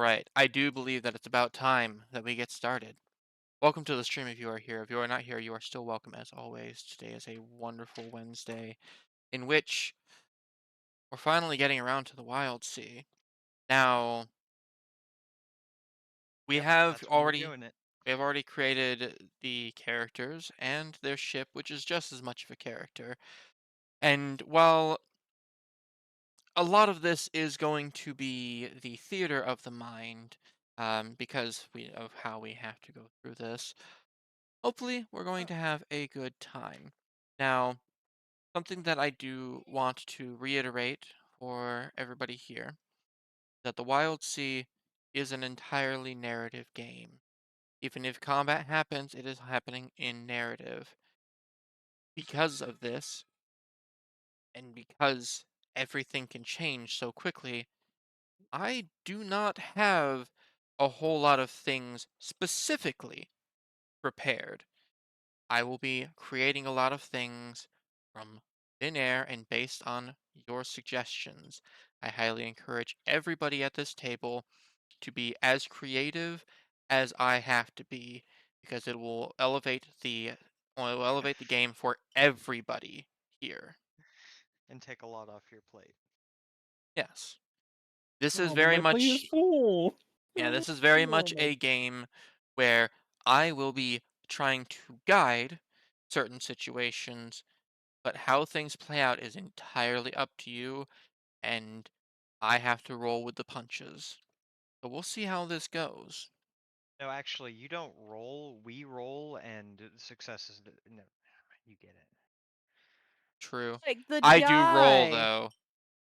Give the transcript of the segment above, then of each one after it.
right, I do believe that it's about time that we get started. Welcome to the stream if you are here. If you are not here, you are still welcome as always. Today is a wonderful Wednesday in which we're finally getting around to the Wildsea. Now, we Yep, have that's when we're already doing it. we have already created the characters and their ship, which is just as much of a character. And while a lot of this is going to be the theater of the mind, because of how we have to go through this. Hopefully, we're going Oh, to have a good time. Now, something that I do want to reiterate for everybody here that the Wild Sea is an entirely narrative game. Even if combat happens, it is happening in narrative. Because of this, and because everything can change so quickly, I do not have a whole lot of things specifically prepared. I will be creating a lot of things from thin air and based on your suggestions. I highly encourage everybody at this table to be as creative as I have to be because it will elevate the game for everybody here. and take a lot off your plate. Yes. This is Oh, but very my plate is much full. Yeah, this is very Oh much my. a game where I will be trying to guide certain situations, but how things play out is entirely up to you, and I have to roll with the punches. So we'll see how this goes. No, actually, you don't roll. We roll, and success is no. You get it. True. Like the I do roll die. though.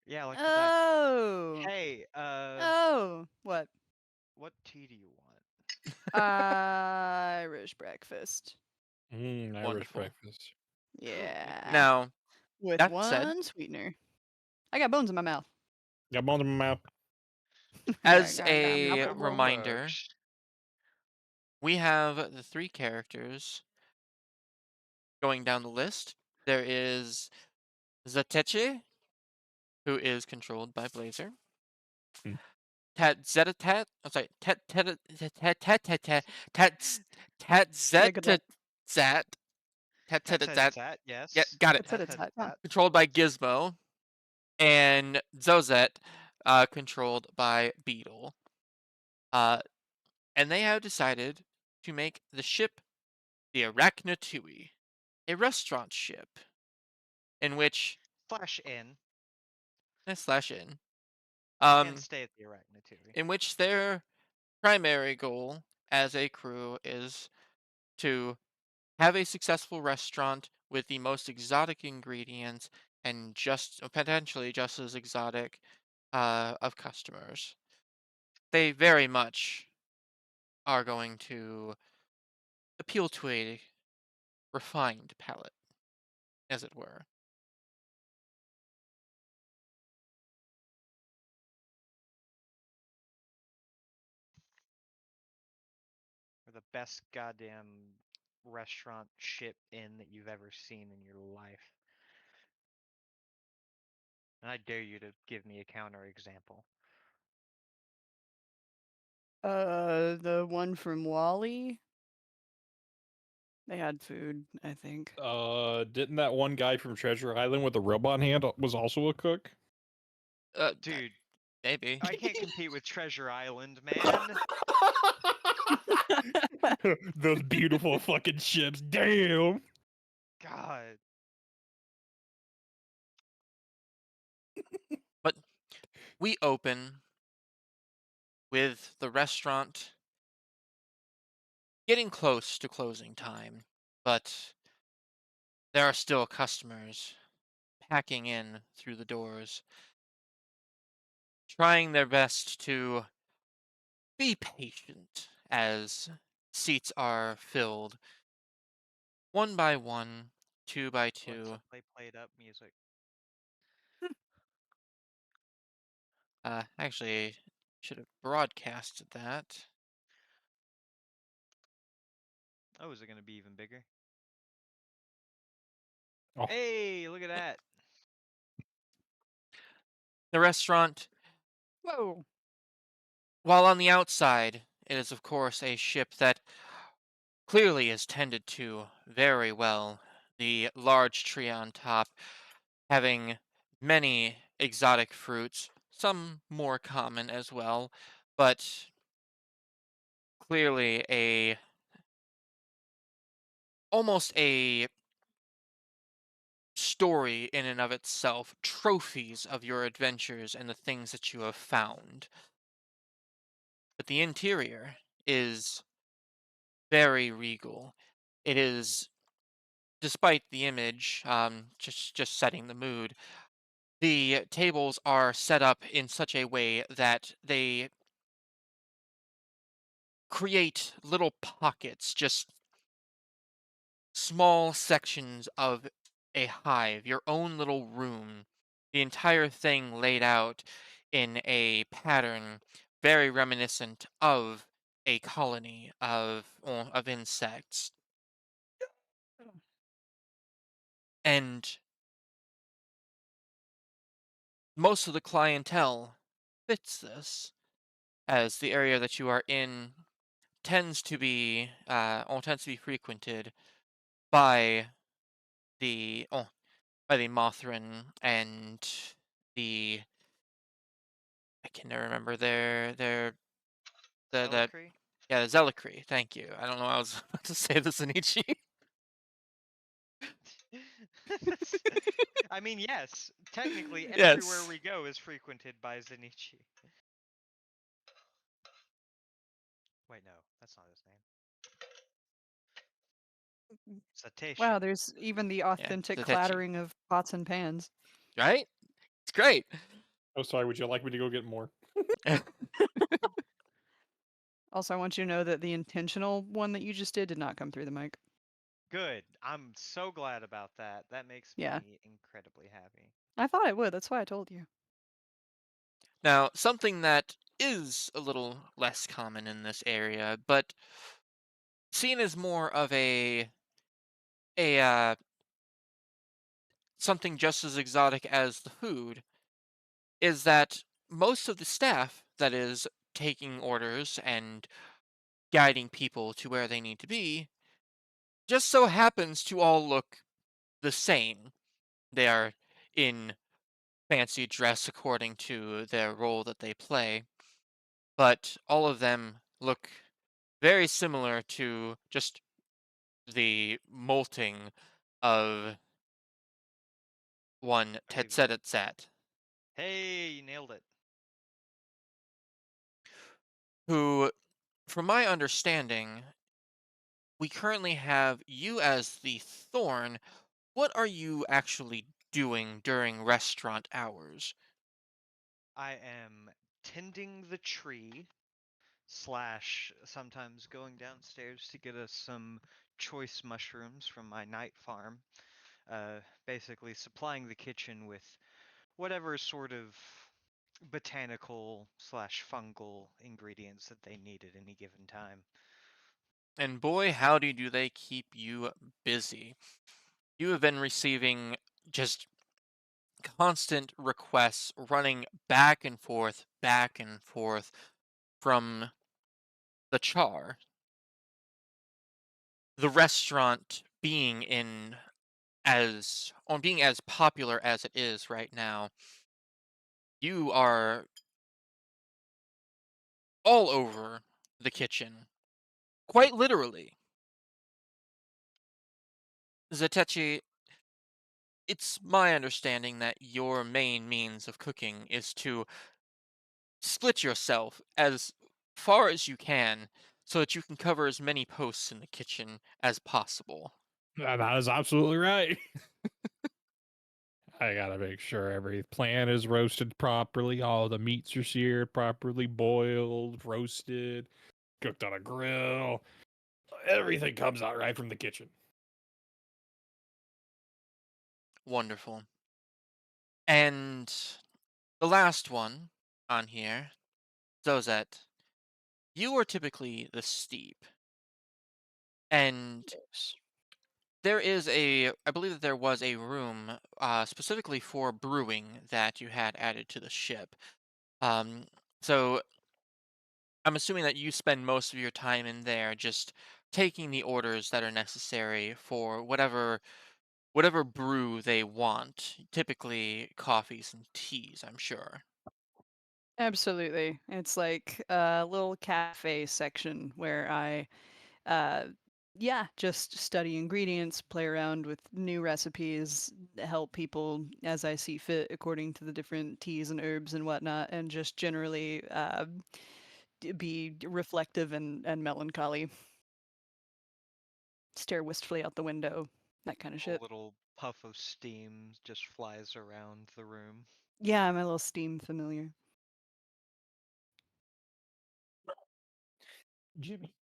Yeah, like the die. Oh. Hey, Oh. What? what tea do you want? Irish breakfast. Irish Wonderful. breakfast. Yeah. Now, With that said, one sweetener. I got bones in my mouth. Got bones in my mouth. as Meow, a meow, meow. reminder, we have the three characters going down the list. There is Zateche, who is controlled by Blazer. Hmm. Tat Zetatat. I'm sorry. Tat Tat Tat Tat Tat Tat Tat Tat Yeah, good luck. Zet Zat. Tat Tat Tat tat Zat. tat. Yeah, Yes. got it. That's it. Tat It's tat hot. Yeah. tat. Controlled by Gizmo and Zozet, controlled by Beetle. Uh, and they have decided to make the ship the Arachnatui, a restaurant ship in which Slash in slash in and um stay at the Arachnatui. in which their primary goal as a crew is to have a successful restaurant with the most exotic ingredients and just potentially just as exotic of customers. They very much are going to appeal to a refined palate, as it were. Or the best goddamn restaurant ship in that you've ever seen in your life. And I dare you to give me a counter example. The one from Wally. They had food, I think. Didn't that one guy from Treasure Island with the robot hand was also a cook? Dude, Maybe. I can't compete with Treasure Island, man. Those beautiful fucking ships. Damn. God. But we open with the restaurant getting close to closing time, but there are still customers packing in through the doors, trying their best to be patient as seats are filled one by one, two by Alexa, two. play played up music. Actually, should have broadcasted that. Oh, is it gonna be even bigger? Oh, Hey, look at that. The restaurant Whoa. while on the outside, it is of course a ship that clearly is tended to very well. The large tree on top having many exotic fruits, some more common as well, but clearly a almost a story in and of itself, trophies of your adventures and the things that you have found. But the interior is very regal. It is, despite the image, just setting the mood. The tables are set up in such a way that they create little pockets, just small sections of a hive, your own little room, the entire thing laid out in a pattern very reminiscent of a colony of insects. And most of the clientele fits this, as the area that you are in tends to be frequented by the Mothrin and the I can never remember the Zealocry? yeah, the Zealocry. Thank you. I don't know. I was about to say the Zenichi. I mean, yes, technically everywhere Yes. we go is frequented by Zenichi. Wait, no, that's not his name. Wow, Cetacean. there's even the Yeah, authentic Zetechi. clattering of pots and pans. Right? It's great. Oh, sorry. Would you like me to go get more? Also, I want you to know that the intentional one that you just did not come through the mic. Good. I'm so glad about that. That makes Yeah. me incredibly happy. I thought it would. That's why I told you. Now, something that is a little less common in this area, but seen as more of a something just as exotic as the food, is that most of the staff that is taking orders and guiding people to where they need to be just so happens to all look the same. They are in fancy dress according to their role that they play, but all of them look very similar to just the molting of one Okay, good. Tetsetatsat, Hey, you nailed it. who, from my understanding, we currently have you as the Thorn. What are you actually doing during restaurant hours? I am tending the tree slash sometimes going downstairs to get us some choice mushrooms from my night farm. Basically supplying the kitchen with whatever sort of botanical slash fungal ingredients that they need at any given time. And boy, howdy do they keep you busy. You have been receiving just constant requests running back and forth from the char. The restaurant being as popular as it is right now, you are all over the kitchen. Quite literally. Zatechi, it's my understanding that your main means of cooking is to split yourself as far as you can so that you can cover as many posts in the kitchen as possible. That is absolutely right. I gotta make sure every plant is roasted properly, all the meats are seared properly, boiled, roasted, cooked on a grill. Everything comes out right from the kitchen. Wonderful. And the last one on here, Zozet, you are typically the steep. And I believe that there was a room specifically for brewing that you had added to the ship. Um, so I'm assuming that you spend most of your time in there just taking the orders that are necessary for whatever brew they want. Typically coffees and teas, I'm sure. Absolutely. It's like a little cafe section where I uh yeah, just study ingredients, play around with new recipes, help people as I see fit according to the different teas and herbs and whatnot, and just generally be reflective and melancholy, stare wistfully out the window, that kind of A shit. little puff of steam just flies around the room. Yeah, I'm a little steam familiar. Jimmy.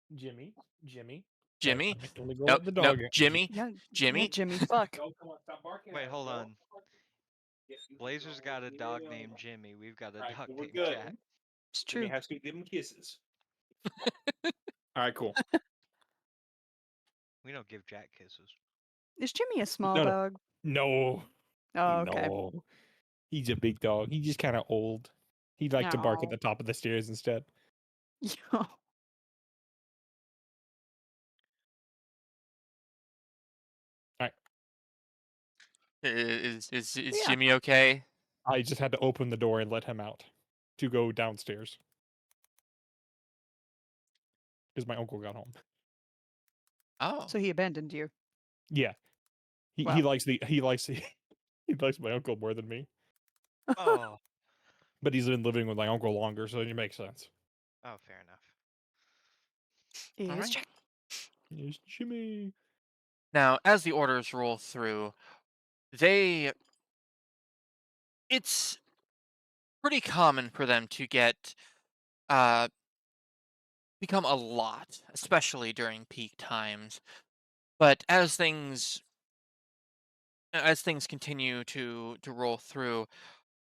Wait, Jimmy? I can only go No, let the no, dog out. Jimmy, Yeah, yeah, Jimmy. Jimmy, fuck. Go, come on, stop barking Wait, at him. hold Go. on. Blazer's got a dog named Jimmy. We've got a All right, dog well, we're named good. Jack. It's Jimmy true. has to give him kisses. All right, cool. We don't give Jack kisses. Is Jimmy a small No, no, dog? no, Oh, okay. no. He's a big dog. He's just kind of old. He'd like to bark at Oh. the top of the stairs instead. All right, Is Yeah. Jimmy okay? I just had to open the door and let him out to go downstairs because my uncle got home. Oh, So he abandoned you. Yeah, he Well, likes he likes my uncle more than me, Oh, but he's been living with my uncle longer, so it makes sense. oh, fair enough. all is right. Jack. Here's Jimmy. Now, as the orders roll through, they it's pretty common for them to get uh become a lot, especially during peak times. But as things continue to roll through,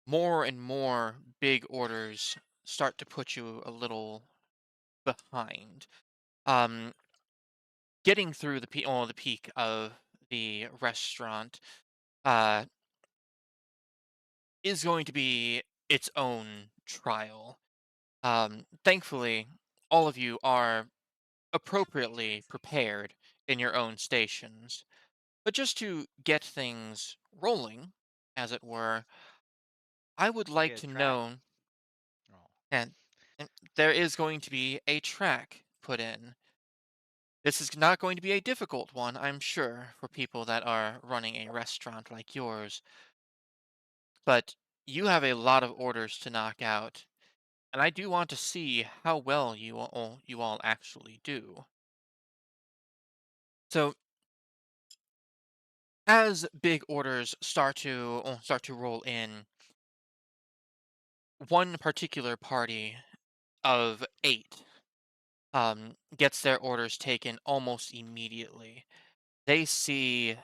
more and more big orders start to put you a little behind. Um, Getting through the peak of the restaurant uh, is going to be its own trial. Thankfully, all of you are appropriately prepared in your own stations. But just to get things rolling, as it were, I would We like get to a track. know, Oh, and, and there is going to be a track put in. This is not going to be a difficult one, I'm sure, for people that are running a restaurant like yours, but you have a lot of orders to knock out, and I do want to see how well you all actually do. So, as big orders start to roll in, one particular party of 8 gets their orders taken almost immediately. They see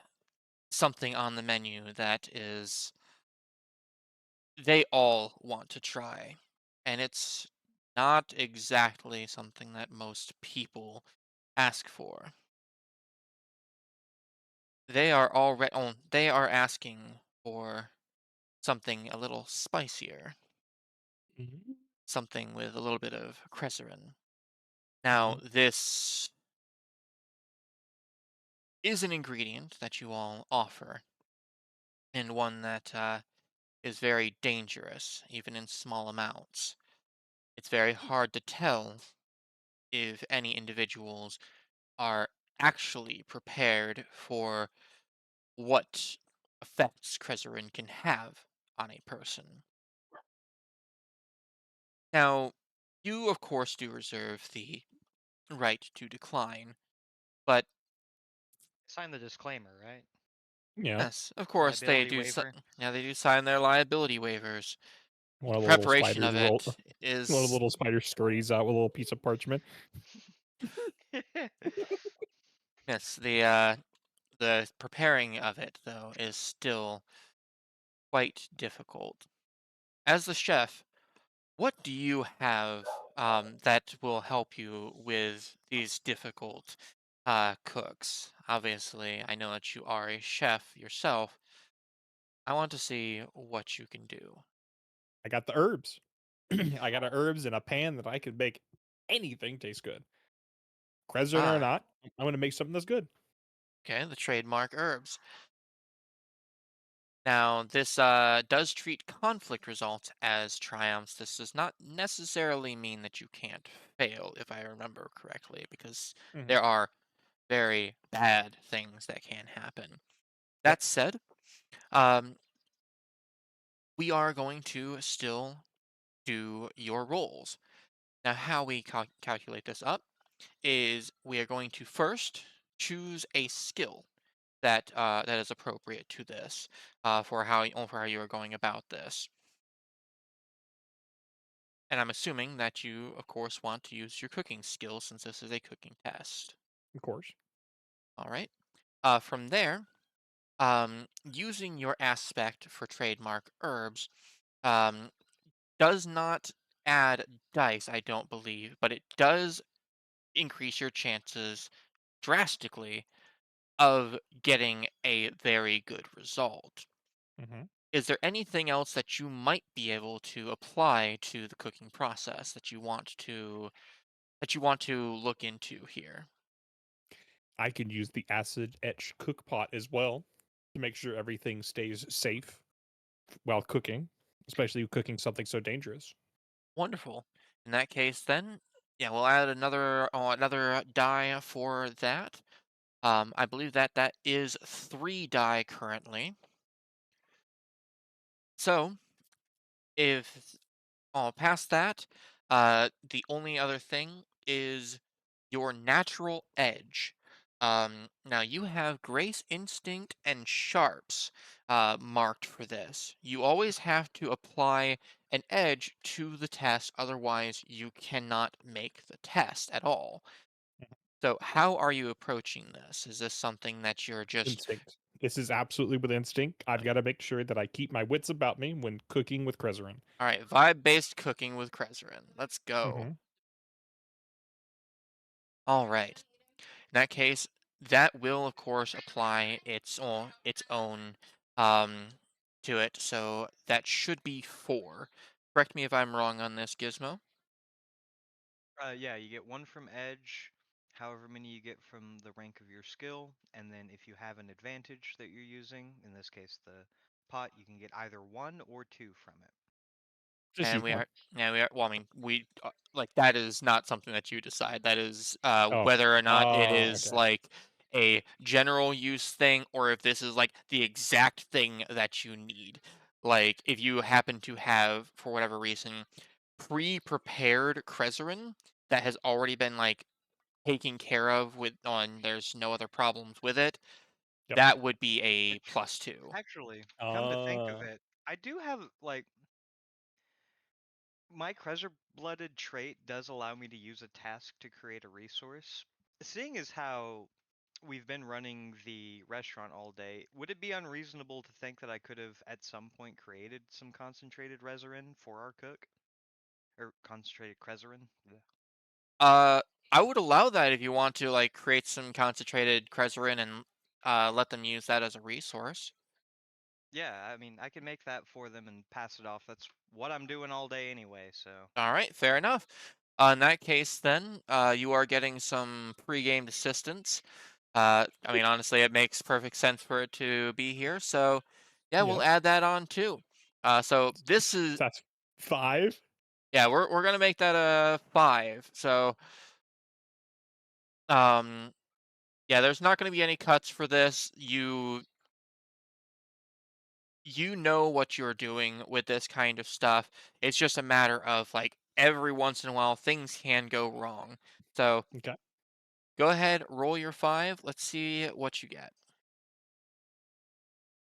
something on the menu that is they all want to try, and it's not exactly something that most people ask for. They are asking for something a little spicier, Mhm. something with a little bit of creserin. Now, Mhm. this is an ingredient that you all offer, and one that is very dangerous, even in small amounts. It's very hard to tell if any individuals are actually prepared for what effects Crezerin can have on a person. Now, you of course do reserve the right to decline, but sign the disclaimer, right? Yeah, yes, of course they Liability do. waiver. Yeah, they do sign their liability waivers. one The of the little preparation spiders of roll. it One of the is little spider scurries out with a little piece of parchment. yes, the preparing of it though is still quite difficult. As the chef, what do you have that will help you with these difficult cooks? Obviously, I know that you are a chef yourself. I want to see what you can do. I got the herbs. I got a herbs in a pan that I could bake. anything tastes good. President or Ah, not, I'm going to make something that's good. okay, the trademark herbs. Now, this does treat conflict results as triumphs. This does not necessarily mean that you can't fail, if I remember correctly, because Hmm. there are very bad things that can happen. Yep, That said, um, we are going to still do your roles. Now, how we calculate this up is we are going to first choose a skill that is appropriate to this for how you are going about this. And I'm assuming that you, of course, want to use your cooking skills since this is a cooking test. of course. All right. From there, using your aspect for trademark herbs um, does not add dice, I don't believe, but it does increase your chances drastically of getting a very good result. Hmm. Is there anything else that you might be able to apply to the cooking process that you want to look into here? I can use the acid etch cook pot as well to make sure everything stays safe while cooking, especially cooking something so dangerous. Wonderful. In that case, then, yeah, we'll add another die for that. I believe that that is 3 die currently. So if past that, the only other thing is your natural edge. Now you have grace, instinct, and sharps marked for this. You always have to apply an edge to the test, otherwise you cannot make the test at all. Mhm. So how are you approaching this? Is this something that you're just Instinct. This is absolutely with instinct. I've got to make sure that I keep my wits about me when cooking with Krezerin. all right, vibe-based cooking with Krezerin? Let's go. Hmm. All right. In that case, that will of course apply its own um to it. So that should be 4. Correct me if I'm wrong on this, Gizmo. Yeah, you get one from edge, however many you get from the rank of your skill, and then if you have an advantage that you're using, in this case the pot, you can get either 1 or 2 from it. Just And use we one. are yeah, we are well, I mean, we like that is not something that you decide. That is Oh. whether or not it Oh, is okay. like a general use thing or if this is like the exact thing that you need. Like if you happen to have, for whatever reason, pre-prepared Krezerin that has already been like taken care of with on there's no other problems with it, Yep. that would be a Which, +2. actually, come to think of Uh, it, I do have, like, my Krezer blooded trait does allow me to use a task to create a resource. Seeing as how we've been running the restaurant all day, would it be unreasonable to think that I could have at some point created some concentrated resarin for our cook? Or concentrated Krezerin? Yeah. Uh, I would allow that if you want to like create some concentrated Krezerin and let them use that as a resource. Yeah, I mean, I can make that for them and pass it off. That's what I'm doing all day anyway, so. All right, fair enough. In that case, then you are getting some pre-game assistance. I mean, honestly, it makes perfect sense for it to be here. So, yeah, we'll yep. add that on too. So this is That's 5. yeah, we're gonna make that a 5. So, um, yeah, there's not gonna be any cuts for this. You know what you're doing with this kind of stuff. It's just a matter of like every once in a while things can go wrong. So Okay. go ahead, roll your 5. Let's see what you get.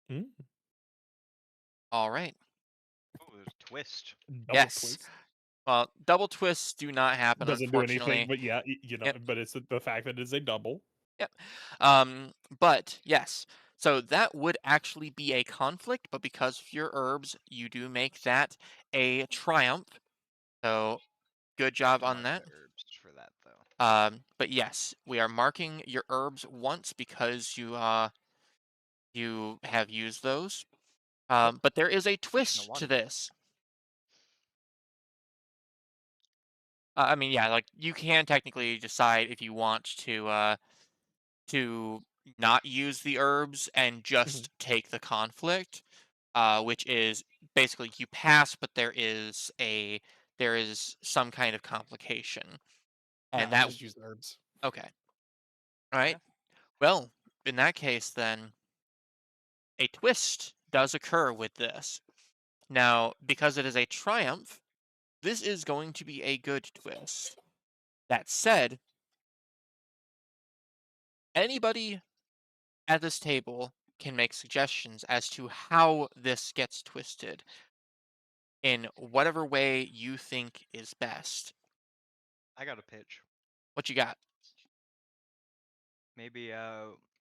Mm, All right. Ooh, there's a twist. double Yes. twist. Well, double twists do not happen, Doesn't do anything, unfortunately. but yeah, Yep. but it's the fact that it's a double. Yep. But yes. So that would actually be a conflict, but because of your herbs, you do make that a triumph. So good I have job to on mark that. the herbs for that, though. But yes, we are marking your herbs once because you have used those. Yep. But there is a Shouldn't have twist to won. this. I mean, yeah, like you can technically decide if you want to not use the herbs and Mhm. just take the conflict, which is basically you pass, but there is some kind of complication, No, and I that just use the herbs. okay, all right. Yeah. Well, in that case, then a twist does occur with this. Now, because it is a triumph, this is going to be a good twist. That said, anybody at this table can make suggestions as to how this gets twisted in whatever way you think is best. I got a pitch. What you got? Maybe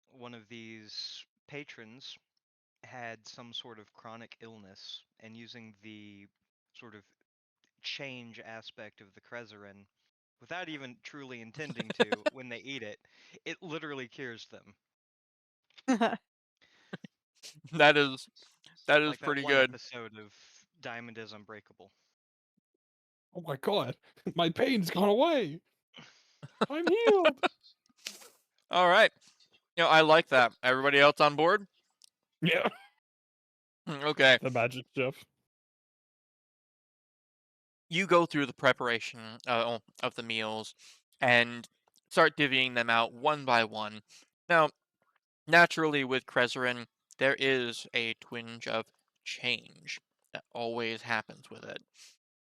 one of these patrons had some sort of chronic illness, and using the sort of change aspect of the Krezerin, without even truly intending to, when they eat it, it literally cures them. That is that is Like that pretty one good. episode of Diamond is Unbreakable. Oh my god, my pain's gone away. I'm healed. All right. I like that. Everybody else on board? Yeah, Okay. the magic stuff. You go through the preparation of the meals and start divvying them out one by one. Now, naturally, with Krezerin, there is a twinge of change that always happens with it.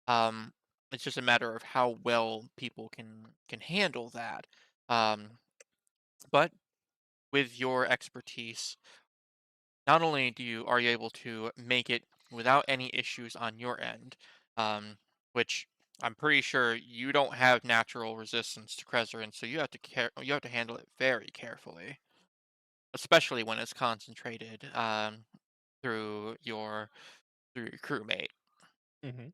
Um, it's just a matter of how well people can handle that. Um, but with your expertise, not only are you able to make it without any issues on your end, which I'm pretty sure you don't have natural resistance to Krezerin, so you have to handle it very carefully, especially when it's concentrated through your crewmate. Hmm.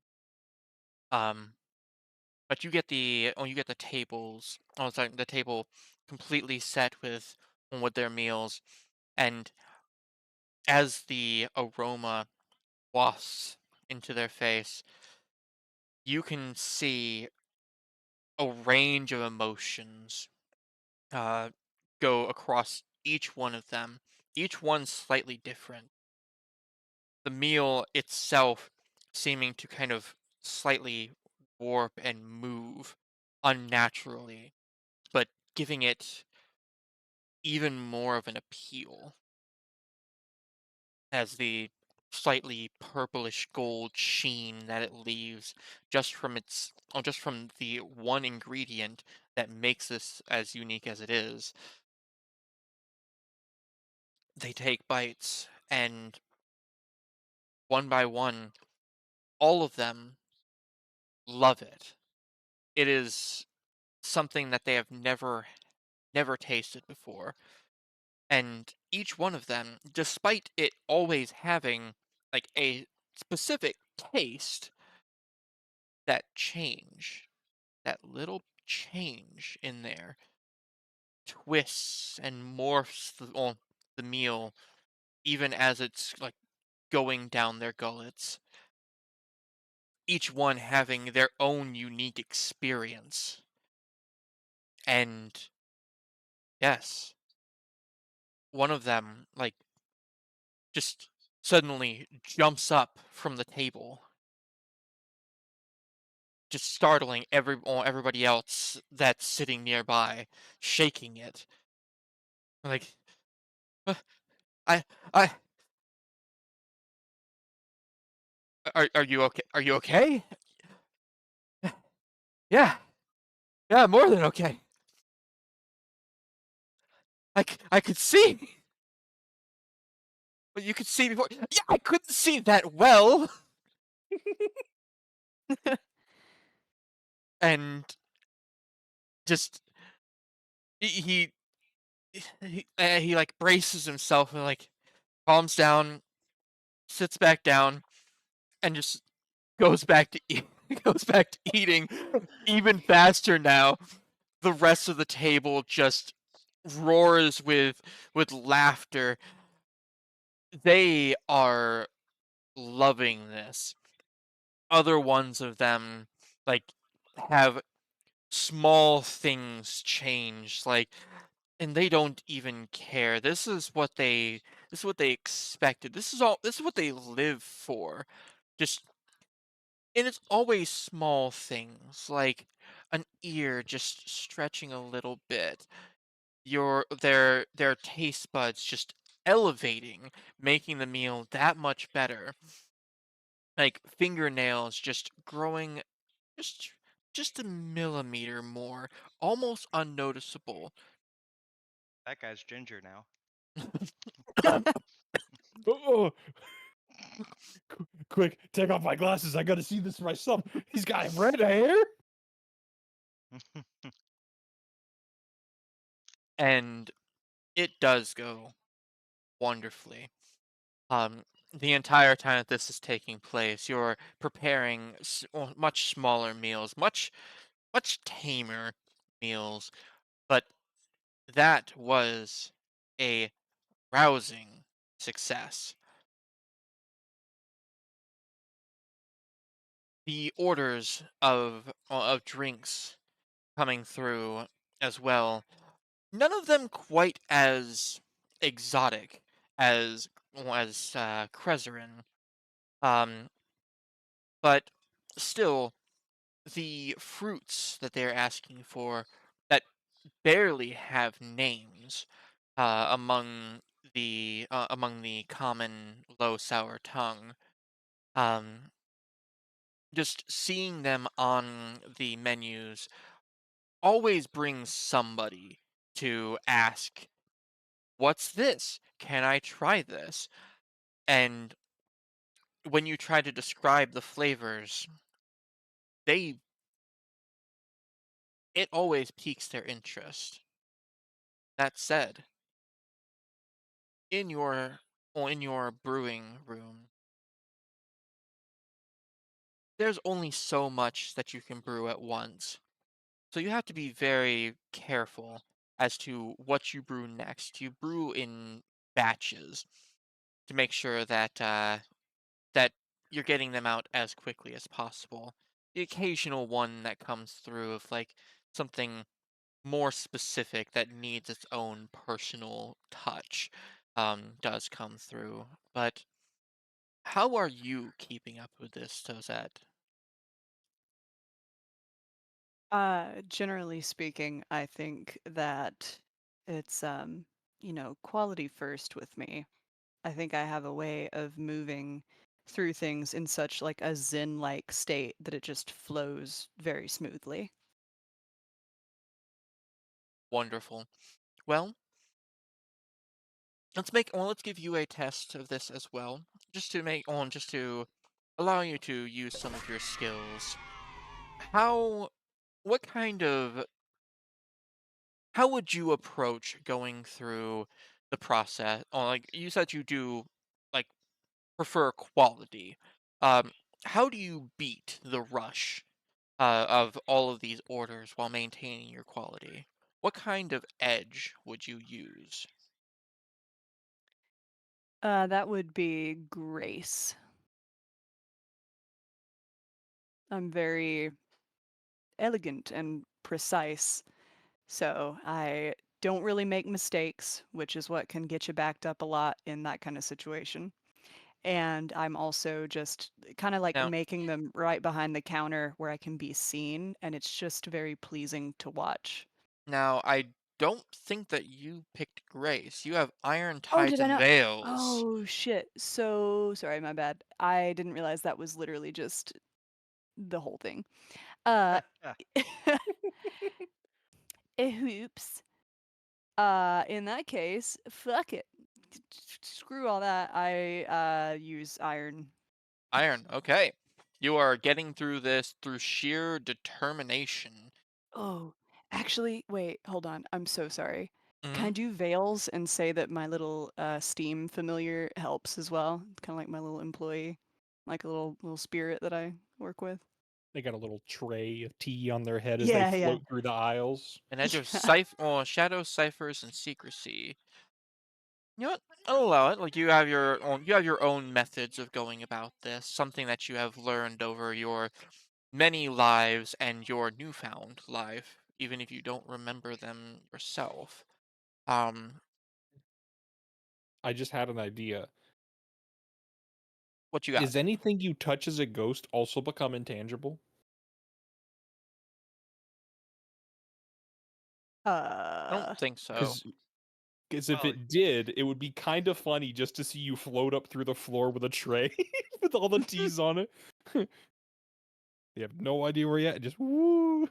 Um, but you get the tables. Oh, sorry, the table completely set with their meals, and as the aroma wafts into their face, you can see a range of emotions uh, go across each one of them. Each one slightly different. The meal itself seeming to kind of slightly warp and move unnaturally, but giving it even more of an appeal as the slightly purplish gold sheen that it leaves just from the one ingredient that makes this as unique as it is. They take bites, and one by one, all of them love it. It is something that they have never tasted before. And each one of them, despite it always having like a specific taste, that change, that little change in there twists and morphs the meal even as it's like going down their gullets, each one having their own unique experience. And yes, one of them like just suddenly jumps up from the table, just startling everybody else that's sitting nearby, shaking it. Like, "Uh, I I are you okay? Are you okay? Yeah, yeah, more than okay. I could see, but you could see before. Yeah, I couldn't see that well." And just he he like braces himself and like calms down, sits back down, and just goes back to goes back to eating even faster now. The rest of the table just roars with laughter. They are loving this. Other ones of them like have small things change, like, and they don't even care. This is what they expected. This is what they live for. Just and it's always small things, like an ear just stretching a little bit, their taste buds just elevating, making the meal that much better. Like fingernails just growing just just a millimeter more, almost unnoticeable. That guy's ginger now. Oh, quick, take off my glasses. I gotta see this for myself. He's got red hair. And it does go wonderfully. Um, the entire time that this is taking place, you're preparing much smaller meals, much tamer meals, but that was a rousing success. The orders of drinks coming through as well, none of them quite as exotic as Krezerin, um, but still the fruits that they're asking for that barely have names among the common low sour tongue. Um, just seeing them on the menus always brings somebody to ask, "What's this? Can I try this?" And when you try to describe the flavors, they it always piques their interest. That said, in your brewing room, there's only so much that you can brew at once. So you have to be very careful as to what you brew next. You brew in batches to make sure that you're getting them out as quickly as possible. The occasional one that comes through of like something more specific that needs its own personal touch does come through. But how are you keeping up with this, Tozette? Generally speaking, I think that it's quality first with me. I think I have a way of moving through things in such like a zen-like state that it just flows very smoothly. Wonderful. Well, let's give you a test of this as well, just to allow you to use some of your skills. How what kind of how would you approach going through the process? Or like you said you do like prefer quality. Um, how do you beat the rush of all of these orders while maintaining your quality? What kind of edge would you use? That would be grace. I'm very elegant and precise, so I don't really make mistakes, which is what can get you backed up a lot in that kind of situation. And I'm also just kind of like Now, making them right behind the counter where I can be seen, and it's just very pleasing to watch. I don't think that you picked Grace. You have Iron Oh, Tides did I and not? Veils. Oh, shit. So sorry, my bad. I didn't realize that was literally just the whole thing. Uh, oops. In that case, fuck it. Screw all that. I use iron. Iron, okay. You are getting through this through sheer determination. Oh, actually, wait, hold on. I'm so sorry. Can I Hmm. do veils and say that my little Steam familiar helps as well? Kind of like my little employee, like a little spirit that I work with. They got a little tray of tea on their head as they Yeah, yeah. float through the aisles. An edge of Yeah. shadow ciphers and secrecy. You know what? I'll allow it. Like you have your own methods of going about this. Something that you have learned over your many lives and your newfound life, even if you don't remember them yourself. Um, I just had an idea. what you got? Is anything you touch as a ghost also become intangible? I don't Uh, think so. Because if Well, it did, it would be kind of funny just to see you float up through the floor with a tray with all the teas on it. You have no idea where you're at. Just woo.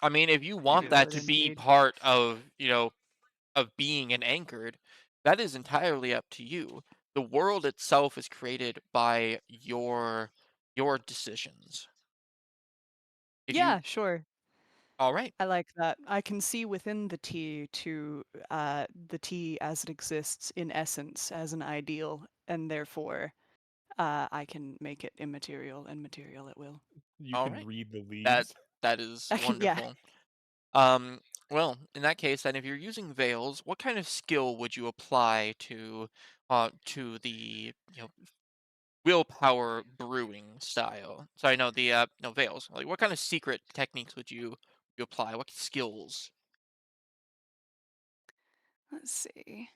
I mean, if you it want that would to be indeed. part of, of being an anchored, that is entirely up to you. The world itself is created by your decisions. If you Yeah, sure. all right, I like that. I can see within the tea to the tea as it exists in essence as an ideal, and therefore I can make it immaterial and material at will. You all can right. read the That leaves. that is I can, yeah. wonderful. Well, in that case, then, if you're using veils, what kind of skill would you apply to the willpower brewing style? Sorry, no, the no veils. Like, what kind of secret techniques would you apply? What skills? Let's see.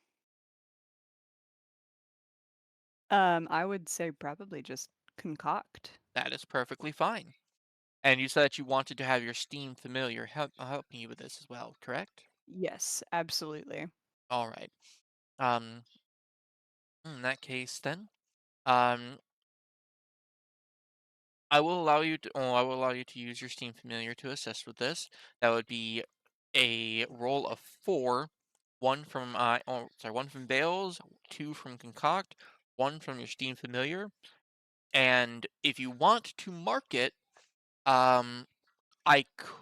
I would say probably just concoct. That is perfectly fine. And you said that you wanted to have your Steam familiar helping you with this as well, correct? Yes, absolutely. All right. Um, in that case, then, um, I will allow you to use your Steam familiar to assist with this. That would be a roll of four, one from Bales, two from Concoct, one from your Steam familiar. And if you want to mark it, um,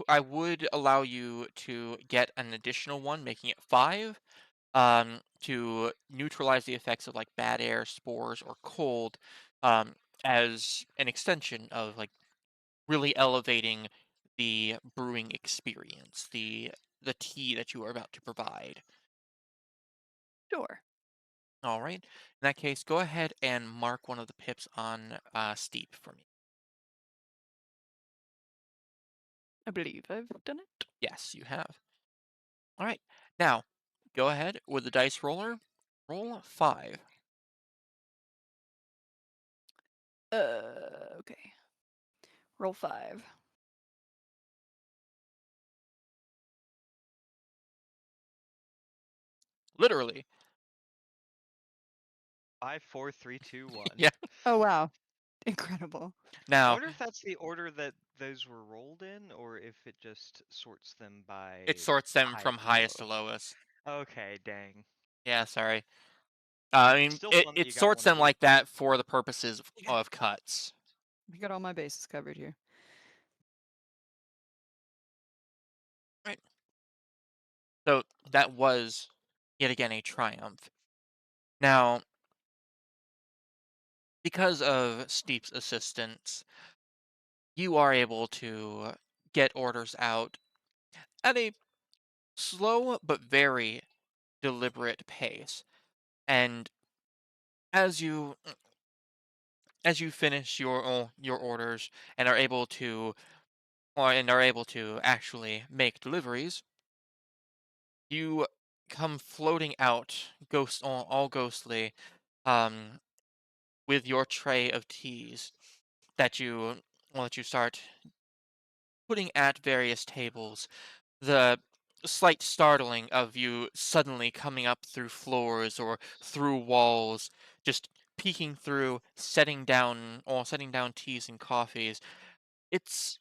I would allow you to get an additional one, making it five, to neutralize the effects of like bad air, spores, or cold, um, as an extension of like really elevating the brewing experience, the tea that you are about to provide. Sure. All right. In that case, go ahead and mark one of the pips on steep for me. I believe I've done it. Yes, you have. All right. Now, go ahead with the dice roller. Roll five. Okay. Roll 5. Literally. 5, 4, 3, 2, 1. Yeah. Oh wow. Incredible. I Now, wonder if that's the order that those were rolled in, or if it just sorts them it by sorts them from highest to highest to lowest. lowest. Okay, dang. Yeah, sorry. I mean, Still it, fun that it you got sorts one of them these. like that for the purposes of cuts. We got all my bases covered here. Right. So that was yet again a triumph. Now, because of Steep's assistance, you are able to get orders out at a slow but very deliberate pace. And as you as you finish your orders and are able to actually make deliveries, you come floating out, all ghostly, um, with your tray of teas that you start putting at various tables. The slight startling of you suddenly coming up through floors or through walls, just peeking through, setting down teas and coffees. It's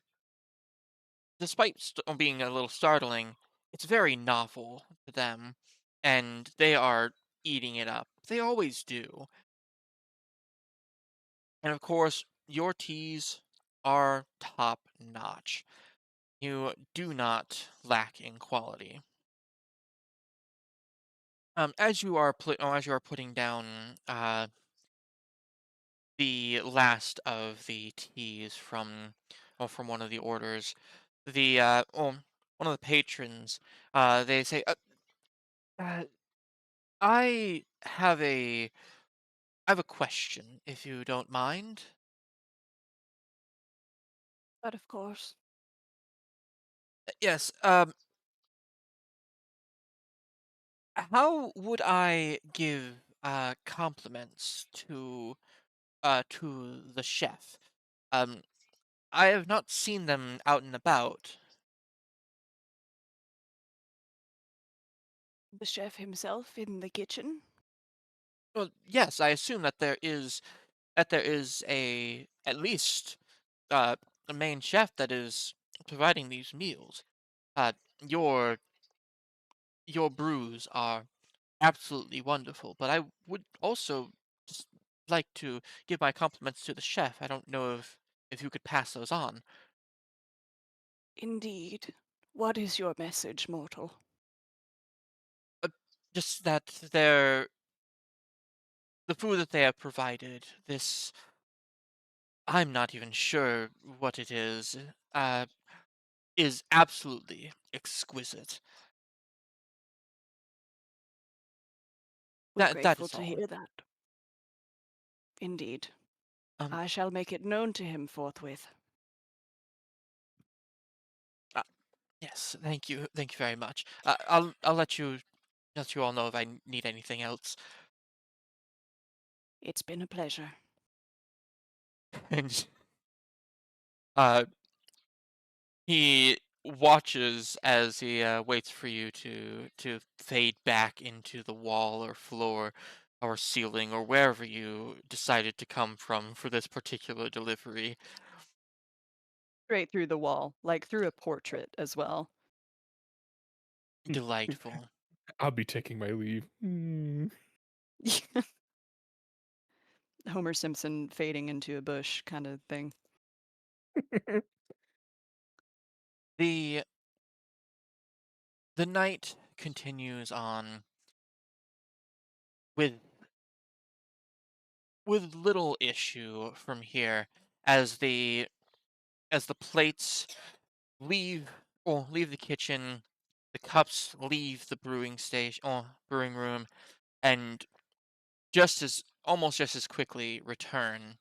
despite being a little startling, it's very novel to them, and they are eating it up. They always do. And of course, your teas are top notch. You do not lack in quality. As you are putting down the last of the teas from one of the orders, one of the patrons, they say, uh, I have a question, if you don't mind. But of course. Yes. How would I give compliments to the chef? Um, I have not seen them out and about. The chef himself in the kitchen? Well, yes, I assume that there is a at least uh, a main chef that is providing these meals. Uh, your your brews are absolutely wonderful, but I would also just like to give my compliments to the chef. I don't know if you could pass those on. Indeed. What is your message, mortal? Uh, just that the food that they have provided, this I'm not even sure what it uh, is absolutely exquisite. We're That grateful is to all. hear that. Indeed. Um, I shall make it known to him forthwith. uh, yes, thank you very much. I'll let you all know if I need anything else. It's been a pleasure. And uh, he watches as he waits for you to fade back into the wall or floor or ceiling or wherever you decided to come from for this particular delivery. Straight through the wall, like through a portrait as well. Delightful. I'll be taking my leave. Homer Simpson fading into a bush kind of thing. The the night continues on with little issue from here as the plates leave leave the kitchen, the cups leave the brewing room, and almost just as quickly return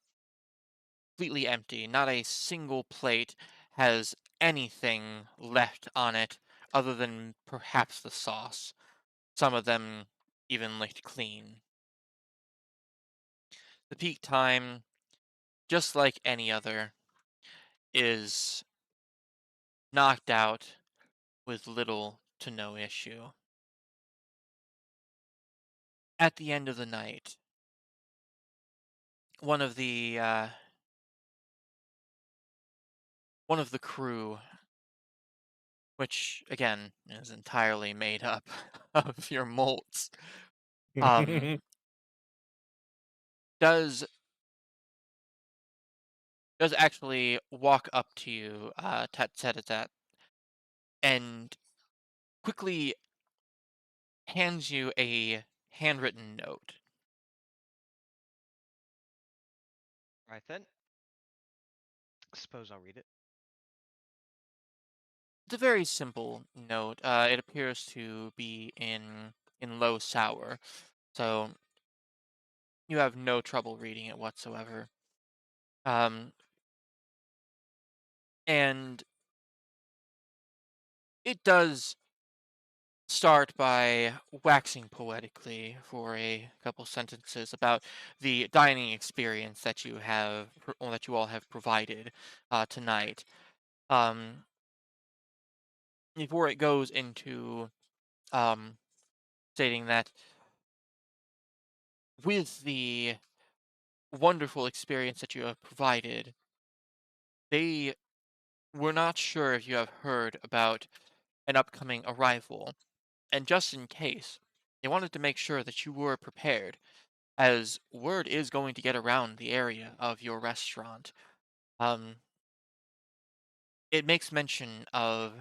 completely empty. Not a single plate has anything left on it other than perhaps the sauce. Some of them even licked clean. The peak time, just like any other, is knocked out with little to no issue. At the end of the night, one of the uh, one of the crew, which again is entirely made up of your molts, um, does actually walk up to you, Tat, and quickly hands you a handwritten note. Right then. Suppose I'll read it. It's a very simple note. It appears to be in low sour, so you have no trouble reading it whatsoever. Um, and it does start by waxing poetically for a couple sentences about the dining experience that that you all have provided tonight. Um, before it goes into um, stating that with the wonderful experience that you have provided, they were not sure if you have heard about an upcoming arrival, and just in case, they wanted to make sure that you were prepared, as word is going to get around the area of your restaurant. Um, it makes mention of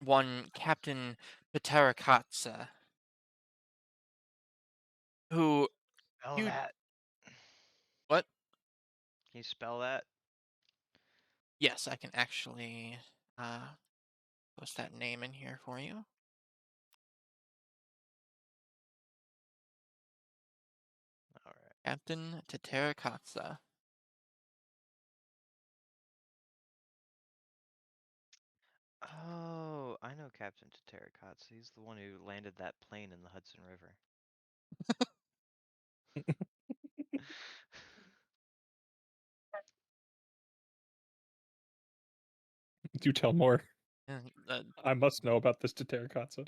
one Captain Pterakatsa, who Spell you that. what? Can you spell that? Yes, I can actually post that name in here for you. All right. Captain Pterakatsa. Oh, I know Captain Terracotta. He's the one who landed that plane in the Hudson River. Do tell more. Yeah, uh, I must know about this to Terracotta.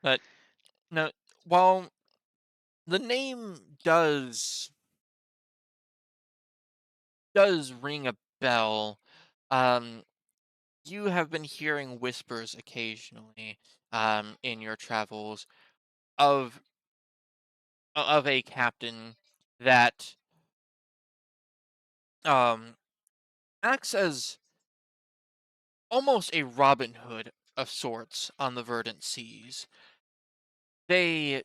but no, while the name does ring a bell, um, you have been hearing whispers occasionally, in your travels of of a captain that um acts as almost a Robin Hood of sorts on the verdant seas. They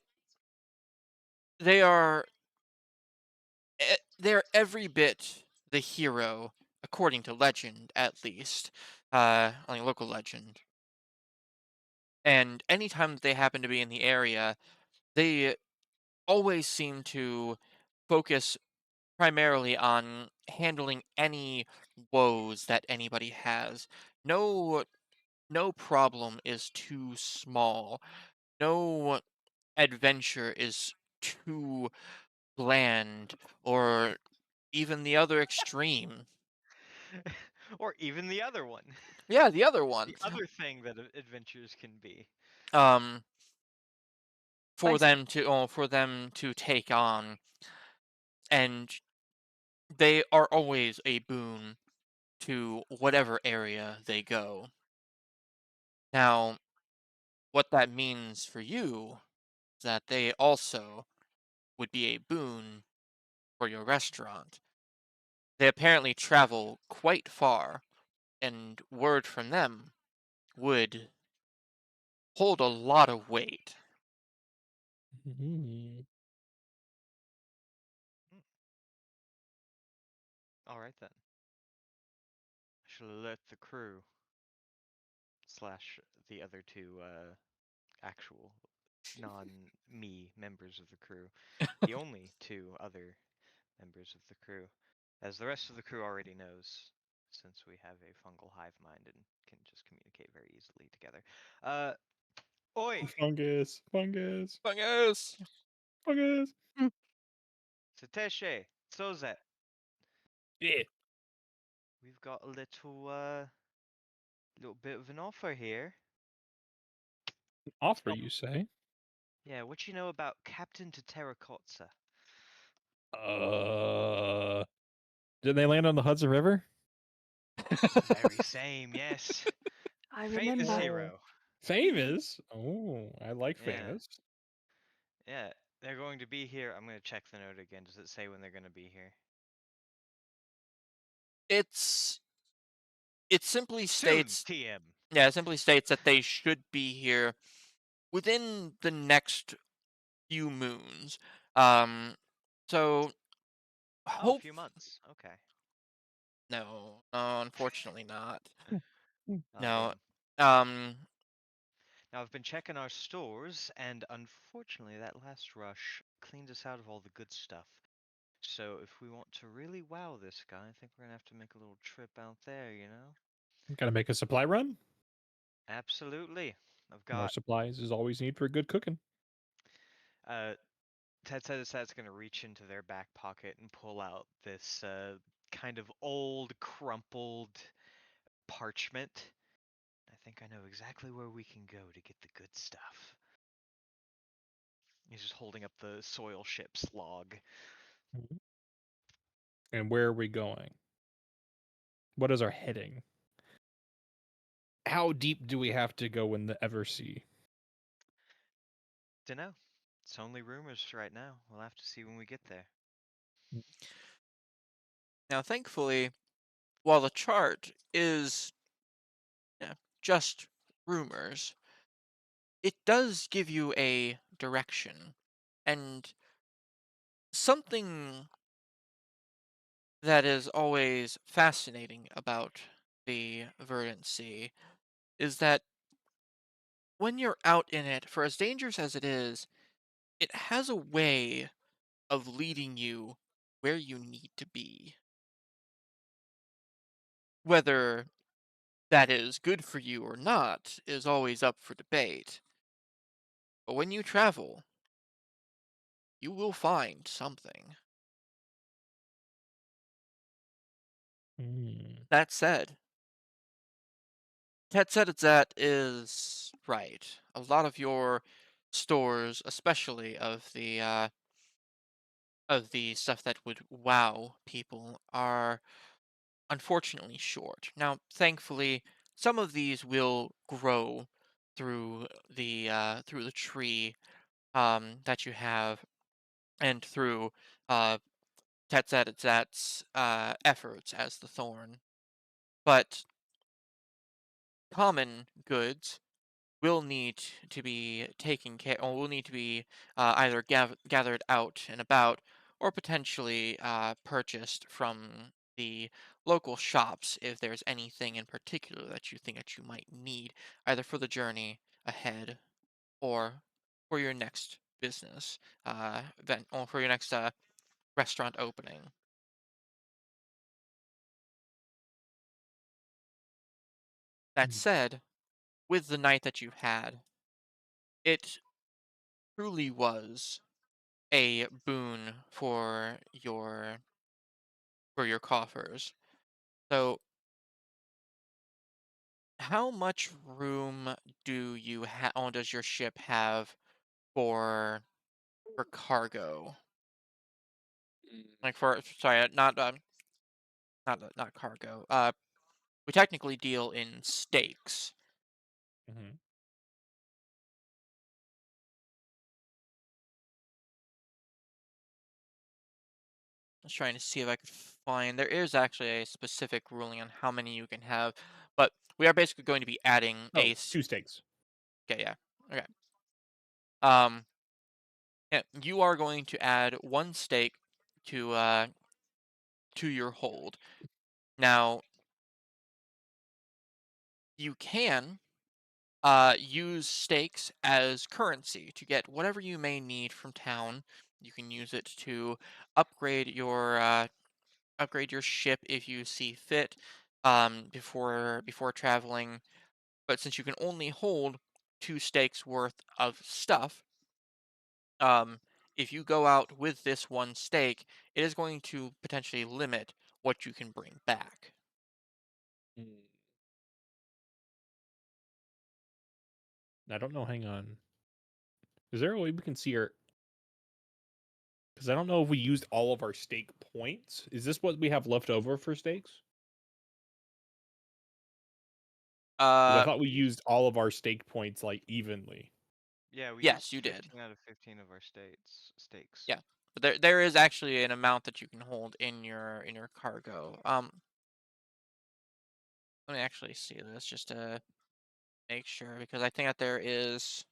they are they're every bit the hero, according to legend, at least, like local legend. And anytime that they happen to be in the area, they always seem to focus primarily on handling any woes that anybody has. No no problem is too small. No adventure is too bland or even the other extreme. Or even the other one. Yeah, the other one. The other thing that adventures can be. Um, Spicy. for them to take on, and they are always a boon to whatever area they go. Now, what that means for you is that they also would be a boon for your restaurant. They apparently travel quite far, and word from them would hold a lot of weight. Mhm. Mm, all right then. I shall alert the crew slash the other two actual non-me members of the crew, the only two other members of the crew, as the rest of the crew already knows, since we have a fungal hive mind and can just communicate very easily together. Uh, Oi, Fungus, fungus, Fungus! fungus. Mm, Sateshe, Sozet, Yeah. we've got a little bit of an offer here. Offer, Tell you say? Yeah, what you know about Captain to Terracotta? Uh, did they land on the Hudson River? The very same, yes. I Famous remember. Oh, hero. famous. Oh, I like Yeah, famous. yeah. They're going to be here. I'm gonna check the note again. Does it say when they're gonna be here? It's it simply Soon, states TM. yeah, it simply states that they should be here within the next few moons. Um so Oh, a hope few months. Okay. no, no, unfortunately not. Hmm, hmm. Oh, No. damn. Um Now I've been checking our stores, and unfortunately, that last rush cleaned us out of all the good stuff. So if we want to really wow this guy, I think we're gonna have to make a little trip out there, you know? Gotta make a supply run. Absolutely. I've More got supplies is always need for good cooking. uh Ted says that's gonna reach into their back pocket and pull out this kind of old, crumpled parchment. I think I know exactly where we can go to get the good stuff. He's just holding up the soil ship's log. Mhm. And where are we going? What is our heading? How deep do we have to go in the Eversea? Dunno. It's only rumors right now. We'll have to see when we get there. Now thankfully, while the chart is just rumors, it does give you a direction. And something that is always fascinating about the Verdant Sea is that when you're out in it, for as dangerous as it has a way of leading you where you need to be. Whether that is good for you or not is always up for debate. But when you travel, you will find something. Mm. That said, that is right. A lot of your stores, especially of the stuff that would wow people, are unfortunately short. Now, thankfully, some of these will grow through the tree that you have, and through uh, Tetzetzat's efforts as the thorn. But common goods will need to be taken care, or will need to be either gathered out and about, or potentially purchased from the local shops if there's anything in particular that you think that you might need, either for the journey ahead or for your next business event, or for your next restaurant opening. That Mm. said, with the night that you had, it truly was a boon for your coffers. So, how much room does your ship have for cargo? Like for sorry, not cargo. We technically deal in stakes. Mhm. I was trying to see if I could find. There is actually a specific ruling on how many you can have, but we are basically going to be adding Oh, 2 stakes. Okay, yeah. Okay. Um, yeah, you are going to add one stake to your hold. Now, you can use stakes as currency to get whatever you may need from town. You can use it to upgrade your ship if you see fit before traveling. But since you can only hold two stakes worth of stuff, um, if you go out with this one stake, it is going to potentially limit what you can bring back. Mm. I don't know, hang on. Is there a way we can see our? Because I don't know if we used all of our stake points. Is this what we have left over for stakes? Because I Uh, thought we used all of our stake points, like, evenly. Yeah, we yes, used you did. 15 out of 15 of our states stakes. Yeah, but there is actually an amount that you can hold in your cargo. Let me actually see this just to make sure, because I think that there is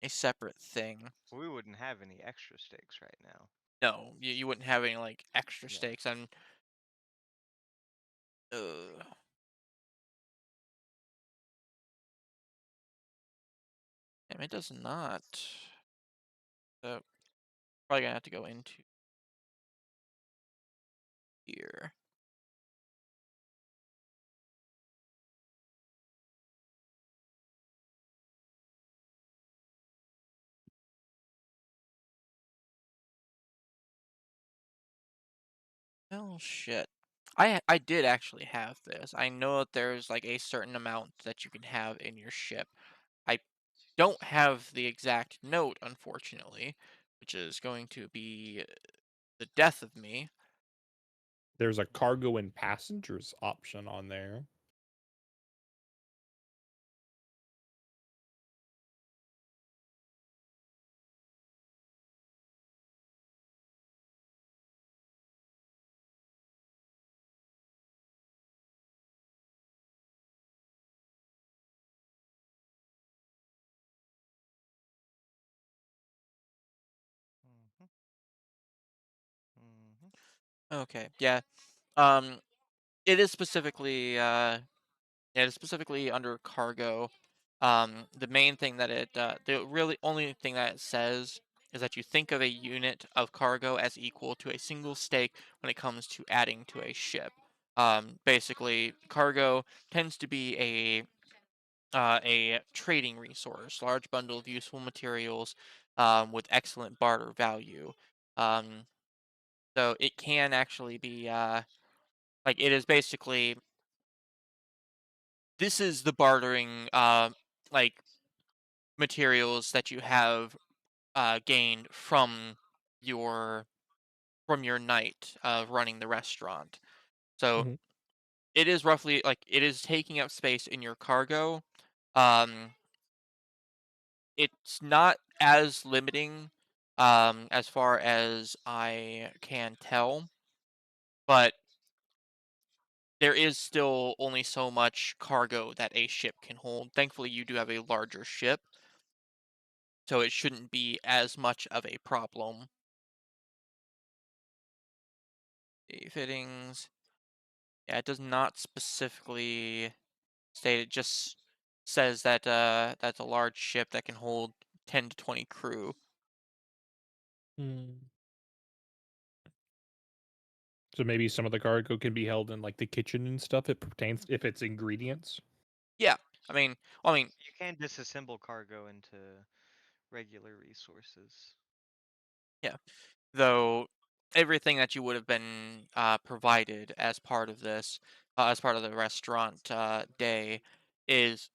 a separate thing. We wouldn't have any extra stakes right now. No, you wouldn't have any like extra Yeah. stakes, and uh, it does not. So probably gonna have to go into here. Oh shit. I did actually have this. I know that there's like a certain amount that you can have in your ship. I don't have the exact note, unfortunately, which is going to be the death of me. There's a cargo and passengers option on there. Mhm. Mhm. Okay, yeah. Um, it is specifically yeah, it is specifically under cargo. The main thing that the really only thing that it says is that you think of a unit of cargo as equal to a single stake when it comes to adding to a ship. Basically, cargo tends to be a trading resource, large bundle of useful materials with excellent barter value. Um, so it can actually be like it is basically this is the bartering like materials that you have gained your from your night of running the restaurant. So Mhm. it is roughly like it is taking up space in your cargo. Um, it's not as limiting as far as I can tell, but there is still only so much cargo that a ship can hold. Thankfully, you do have a larger ship, so it shouldn't be as much of a problem. The fittings, yeah, it does not specifically state. It just says that that's a large ship that can hold 10 to 20 crew. Mm. So maybe some of the cargo can be held in like the kitchen and stuff. It pertains if it's ingredients. Yeah, I mean, well, I mean, You can disassemble cargo into regular resources. yeah. Though everything that you would have been provided as part of this, as part of the restaurant day, is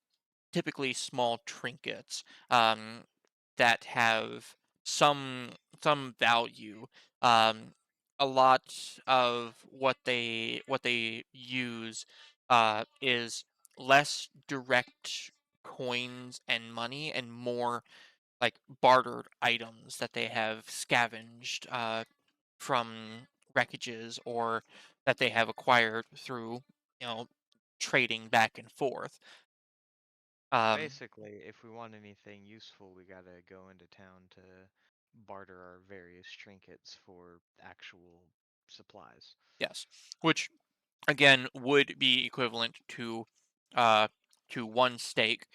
typically small trinkets that have some some value. Um, a lot of what they use is less direct coins and money and more like bartered items that they have scavenged from wreckages or that they have acquired through you know trading back and forth. Um, Basically, if we want anything useful, we gotta go into town to barter our various trinkets for actual supplies. yes, which again would be equivalent uh, to one stake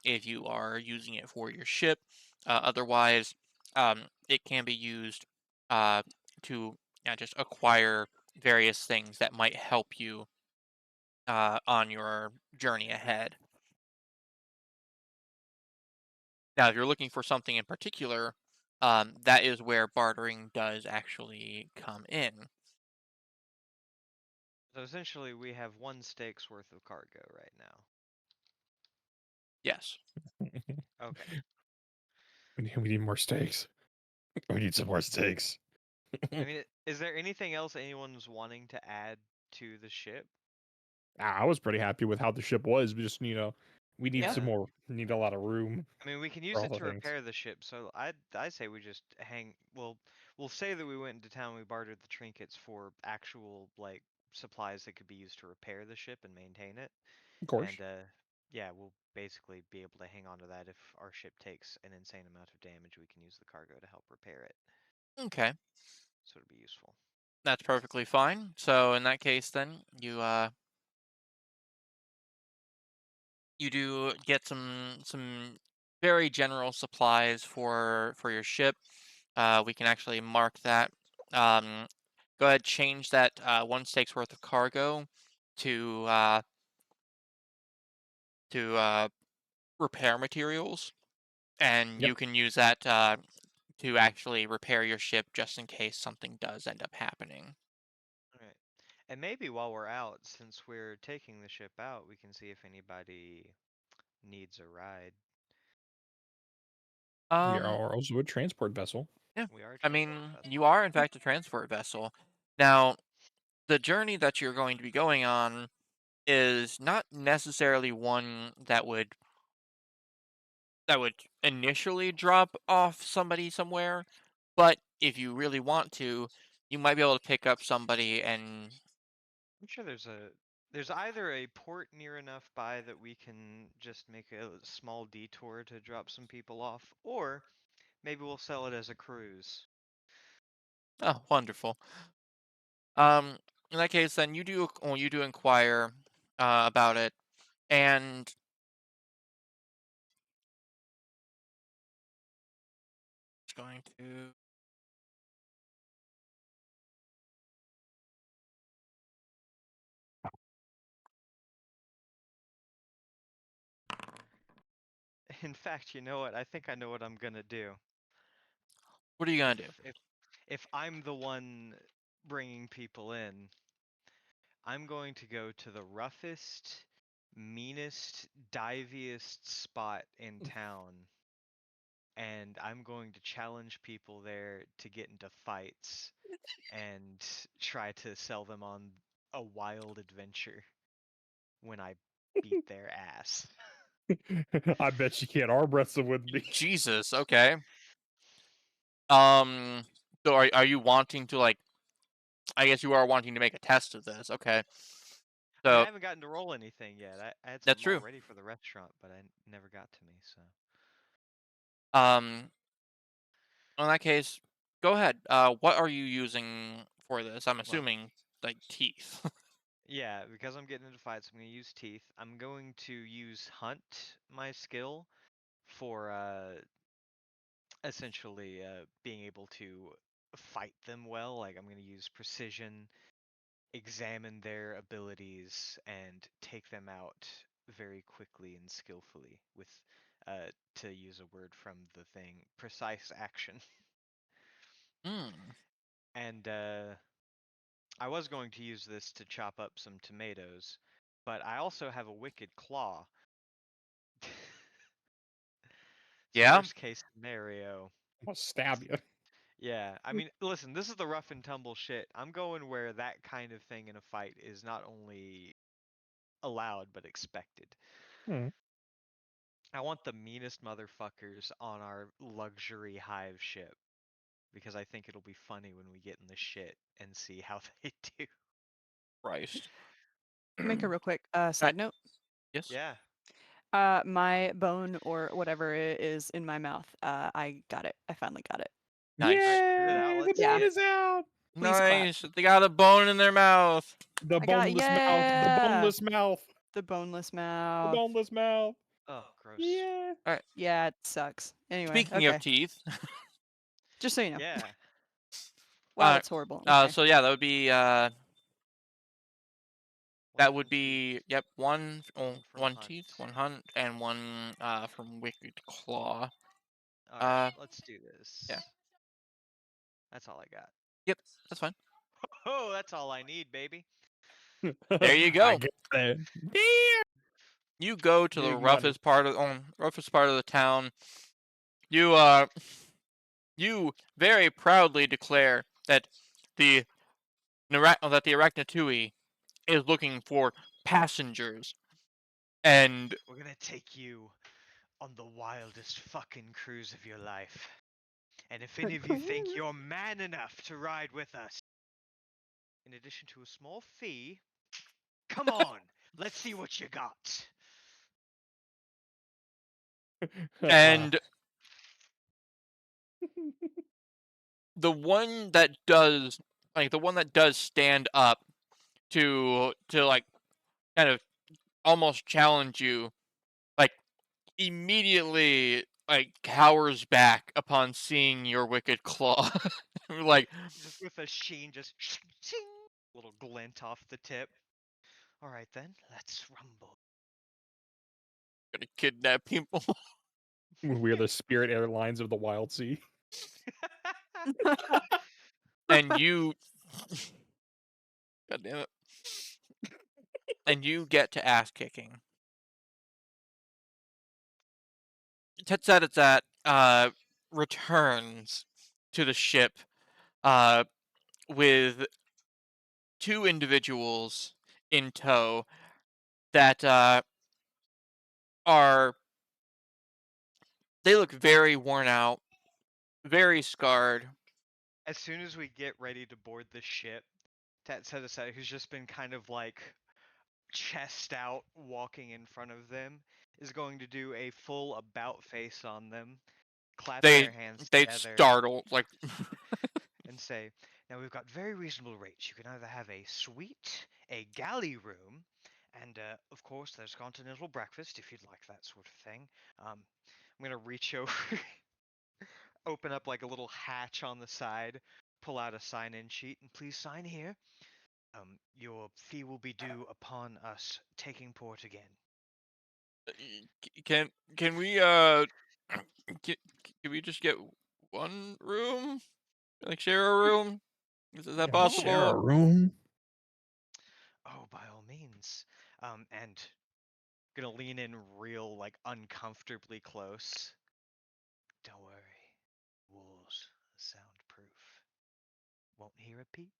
if you are using it for your ship. Otherwise, it can be used uh, to just acquire various things that might help you on your journey ahead. Now, if you're looking for something in particular, that is where bartering does actually come in. So essentially, we have one stake's worth of cargo right now. Yes. Okay. We need more steaks. We need some more steaks. I mean, is there anything else anyone's wanting to add to the ship? I was pretty happy with how the ship was. We just, we need Yeah. some Yeah. more. Need a lot of room I mean, we can for use all it the to things. repair the ship. So I say we just hang. We'll say that we went into town. We bartered the trinkets for actual like supplies that could be used to repair the ship and maintain it. Of course. And yeah, we'll basically be able to hang on to that if our ship takes an insane amount of damage. We can use the cargo to help repair it. Okay. So it'll be useful. That's perfectly fine. So in that case, then you do get some very general supplies for your ship. We can actually mark that. Um, Go ahead, change that one stake's worth of cargo to to repair materials, and Yep. you can use that to actually repair your ship just in case something does end up happening. All right. And maybe while we're out, since we're taking the ship out, we can see if anybody needs a ride. We are Um, also a transport vessel. yeah, We are a I transport mean, you vessel. are in fact a transport vessel. Now, the journey that you're going to be going on is not necessarily one that would initially drop off somebody somewhere, but if you really want to, you might be able to pick up somebody and I'm sure there's either a port near enough by that we can just make a small detour to drop some people off, or maybe we'll sell it as a cruise. oh, wonderful. In that case, then you do inquire about it, and going to. In fact, you know what? I think I know what I'm gonna do. What are you gonna do? If I'm the one bringing people in, I'm going to go to the roughest, meanest, diviest spot in town, and I'm going to challenge people there to get into fights and try to sell them on a wild adventure when I beat their ass. I bet you can't arm wrestle with me. Jesus. Okay. So are you wanting to like? I guess you are wanting to make a test of this. Okay. I mean, I So haven't gotten to roll anything yet. I had that's some true. already for the restaurant, but never got to me, so. Um, in that case, go ahead. What are you using for this? I'm Well, assuming like teeth. yeah, because I'm getting into fights, I'm going to use teeth. I'm going to use hunt, my skill, for essentially being able to fight them well. Like, I'm going to use precision, examine their abilities, and take them out very quickly and skillfully with, to use a word from the thing, precise action. Hmm. And I was going to use this to chop up some tomatoes, but I also have a wicked claw. So Yeah. worst case scenario. I'm gonna stab you. Yeah, I mean, listen, this is the rough and tumble shit. I'm going where that kind of thing in a fight is not only allowed but expected. Hmm. I want the meanest motherfuckers on our luxury hive ship because I think it'll be funny when we get in the shit and see how they do. Christ. Make a real quick Right. side note. Yes. Yeah. My bone or whatever it is in my mouth. I got it. I finally got it. Nice. Alright, spit it out. Yay! The Let's see Yeah. bone it. is out. Please clap. Nice. They got a bone in their mouth. The I got boneless mouth. The yeah. boneless mouth. The boneless The mouth. boneless mouth. Oh, gross. Yeah. All right. Yeah, it sucks. Anyway, Speaking of okay. teeth, Just so you know. Yeah. Wow, that's horrible. uh, Okay. so yeah, that would be One from teeth, yep, one from one hunt. teeth, one hunt, and one from wicked claw. Alright, let's do Yeah. this. That's all I got. Yep, that's fine. Oh, that's all I need, baby. There you I go. get that. Damn. You go to the Big money. roughest part of the town. You you very proudly declare that the that the Arachnatui is looking for passengers, and We're gonna take you on the wildest fucking cruise of your life. And if any of you think you're man enough to ride with us, in addition to a small fee, come on, let's see what you got. and the one that does stand up to like kind of almost challenge you, like immediately like cowers back upon seeing your wicked claw. Like, Just with a sheen, just ching, little glint off the tip. All right then, let's rumble. gonna kidnap people. We are the Spirit Airlines of the Wildsea. And you God damn it. And you get to ass kicking. Tetsatet returns to the ship uh with two individuals in tow that are they look very worn out, very scarred. As soon as we get ready to board the ship, Tatseta, who's just been kind of like chest out walking in front of them, is going to do a full about face on them, clap They their hands they together, startle like and say, now we've got very reasonable rates. You can either have a suite, a galley room, and of course there's continental breakfast if you'd like that sort of thing. I'm going to reach over open up like a little hatch on the side, pull out a sign-in sheet, and please sign here. Your fee will be due upon us taking port again. Can we can, can we just get one room? Like share a room? Is that Yeah, share a possible? room. Oh, by all means. And gonna lean in real, like, uncomfortably close. Don't worry. Walls are soundproof. Won't hear a peep.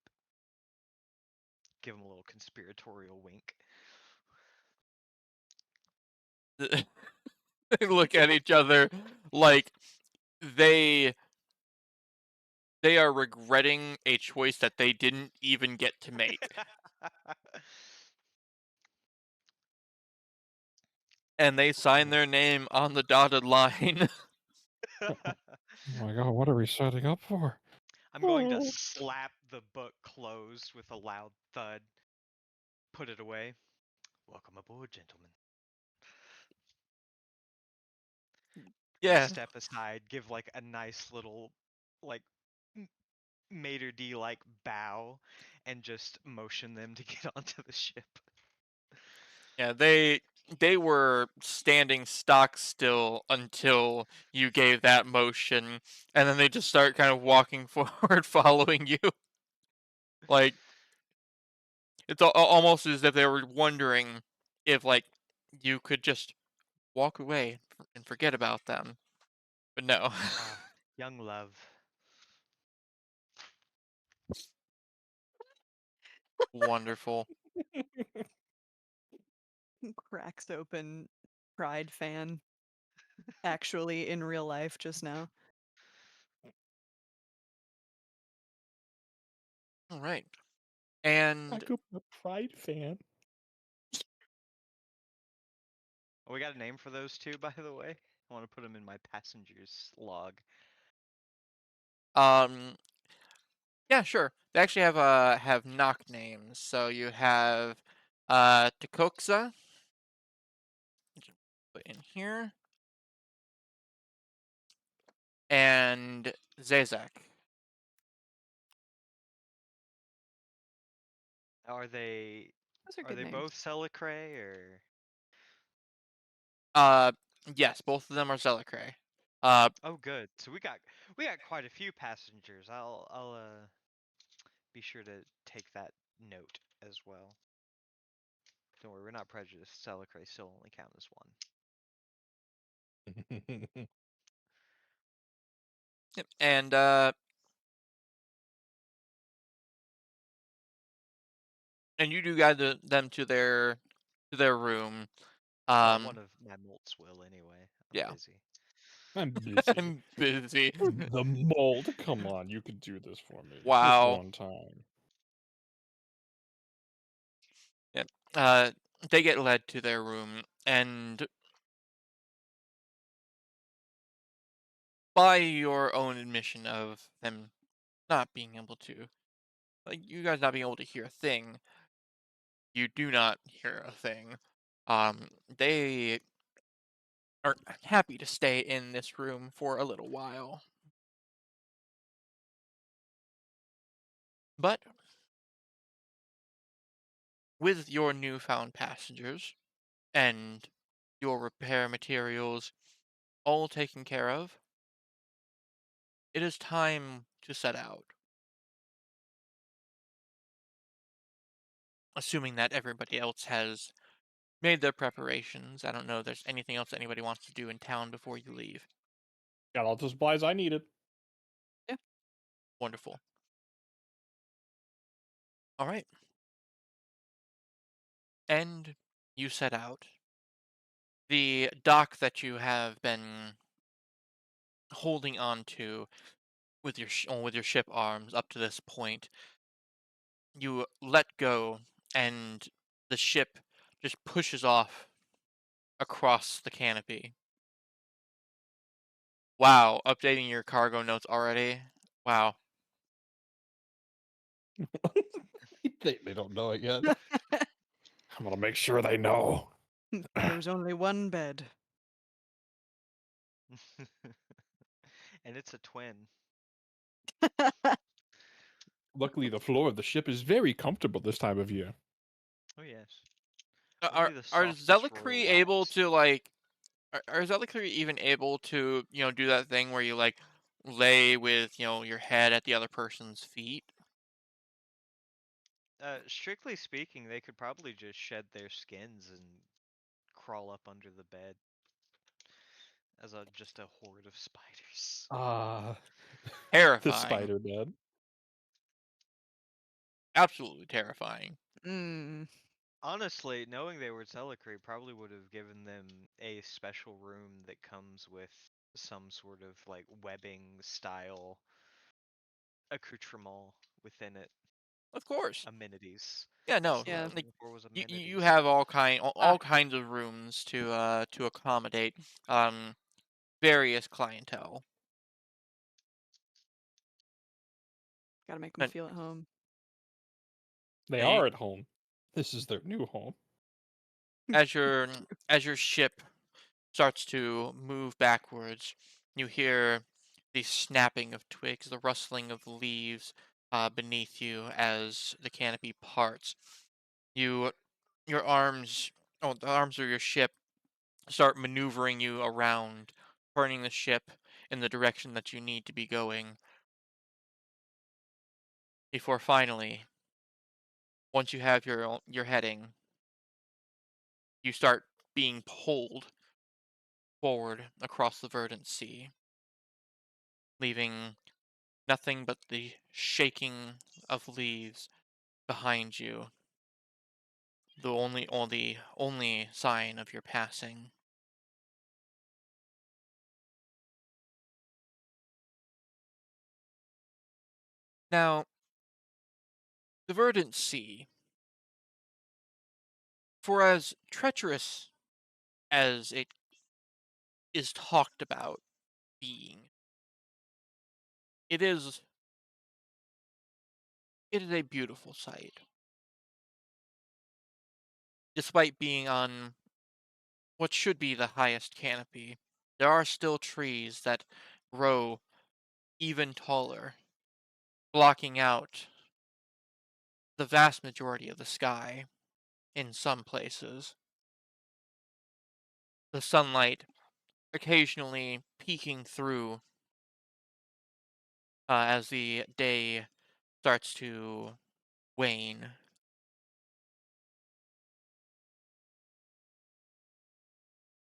Give him a little conspiratorial wink. They look at each other like they they are regretting a choice that they didn't even get to make. And they sign their name on the dotted line. Oh my god, what are we setting up for? I'm going to slap the book closed with a loud thud. Put it away. Welcome aboard, gentlemen. Gonna Yeah, step aside, give like a nice little, like, maitre d like bow, and just motion them to get onto the ship. yeah, they were standing stock still until you gave that motion, and then they just start kind of walking forward, following you. Like it's almost as if they were wondering if like you could just walk away and forget about them. But no. Ah, young love. Wonderful. Cracks open Pride fan, actually in real life just now. All right. And Back up a Pride fan. Oh, we got a name for those two, by the way. I want to put them in my passengers log. um yeah, sure. They actually have knock names. So you have Tekoksa, which I'll put in here, and Zezek. Are they Those are are good they names. both Celicrae or? Uh yes, both of them are Zelicrae. Uh Oh, good. So we got quite a few passengers. I'll be sure to take that note as well. Don't worry, we're not prejudiced. Celicrae still only count as one. yep, and you do guide them to their room. One Um of my molts will anyway. I'm yeah. busy. I'm busy. I'm busy. The mold. Come on, you could do this for me. Just Wow. one time. Yep. Uh they get led to their room, and by your own admission of them not being able to, like you guys not being able to hear a thing, you do not hear a thing. They are happy to stay in this room for a little while. But with your newfound passengers and your repair materials all taken care of, it is time to set out. Assuming that everybody else has made their preparations. I don't know if there's anything else that anybody wants to do in town before you leave. Got all the supplies I needed. Yeah. Wonderful. All right. And you set out. The dock that you have been holding on to with your with your ship arms up to this point, you let go, and the ship just pushes off across the canopy. Wow, updating your cargo notes already. Wow. They don't know it yet. I'm gonna make sure they know. There was only one bed. And it's a twin. Luckily, the floor of the ship is very comfortable this time of year. Oh yes. Are Only the are softest royal Zealotry able wax. to like are Zealotry even able to, do that thing where you like lay with, your head at the other person's feet? Strictly speaking, they could probably just shed their skins and crawl up under the bed as just a horde of spiders. Ah, the Terrifying. spider bed. Absolutely terrifying. Mm. Honestly, knowing they were Telecree probably would have given them a special room that comes with some sort of like webbing style accoutrement within it. Of course. Amenities. Yeah, That's no. the word Yeah. I'm Like looking for was you amenities. have all Ah, kinds of rooms to accommodate um various clientele. gotta make them And feel at home. They you, are at home. This is their new home. as your as your ship starts to move backwards, you hear the snapping of twigs, the rustling of leaves beneath you as the canopy parts. You, your arms, oh, the arms of your ship start maneuvering you around, turning the ship in the direction that you need to be going. Before finally, once you have your heading, you start being pulled forward across the verdant sea, leaving nothing but the shaking of leaves behind you, the only sign of your passing. Now, the verdant sea, for as treacherous as it is talked about being, it is it is a beautiful sight. Despite being on what should be the highest canopy, there are still trees that grow even taller, blocking out the vast majority of the sky in some places. The sunlight occasionally peeking through as the day starts to wane.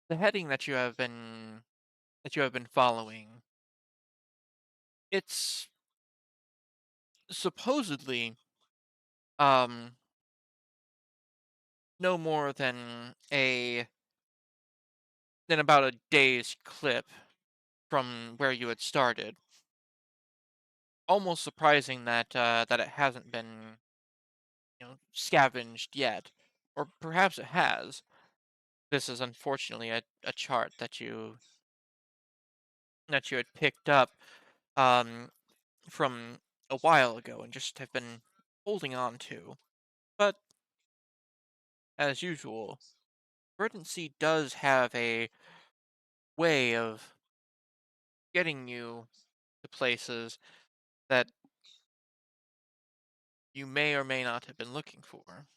The heading that you have been following, it's supposedly um no more than about a day's clip from where you had started. Almost surprising that it hasn't been, scavenged yet, or perhaps it has. This is unfortunately a chart that you had picked up um, from a while ago and just have been holding on to. But as usual, Verdancy does have a way of getting you to places that you may or may not have been looking for.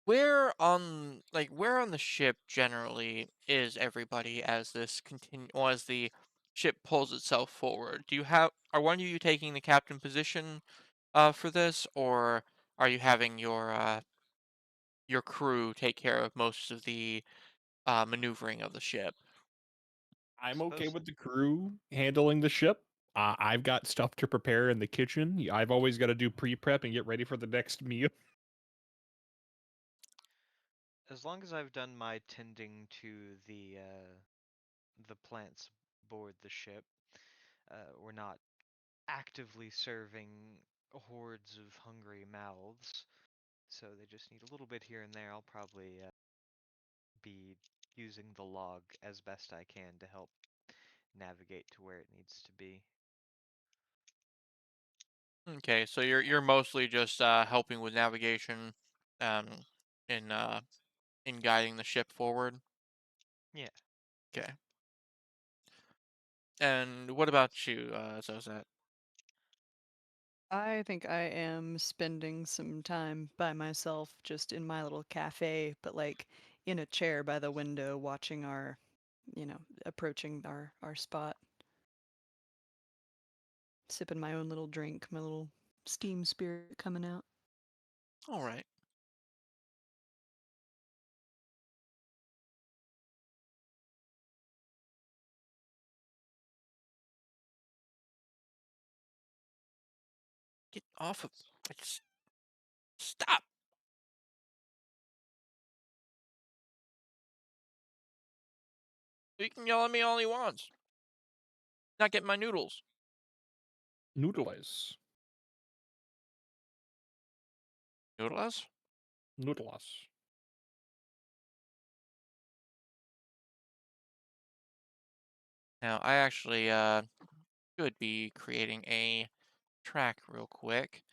Where on the ship generally is everybody as this continue or as the ship pulls itself forward? Are one of you taking the captain position for this, or are you having your crew take care of most of the maneuvering of the ship? I'm okay Supposed with the crew handling the ship. I've got stuff to prepare in the kitchen. I've always got to do pre-prep and get ready for the next meal. as long as I've done my tending to the plants aboard the ship, we're not actively serving hordes of hungry mouths. So they just need a little bit here and there. I'll probably be using the log as best I can to help navigate to where it needs to be. Okay, so you're mostly just helping with navigation, um, in in guiding the ship forward. Yeah. Okay. And what about you, Zozat? I think I am spending some time by myself just in my little cafe, but like in a chair by the window watching our, approaching our spot, sipping my own little drink, my little steam spirit coming out. All right. Get off of. Just stop. He can yell at me all he wants. Not getting my noodles. Noodles. Noodles? Noodles. Now, I actually should be creating a track real quick.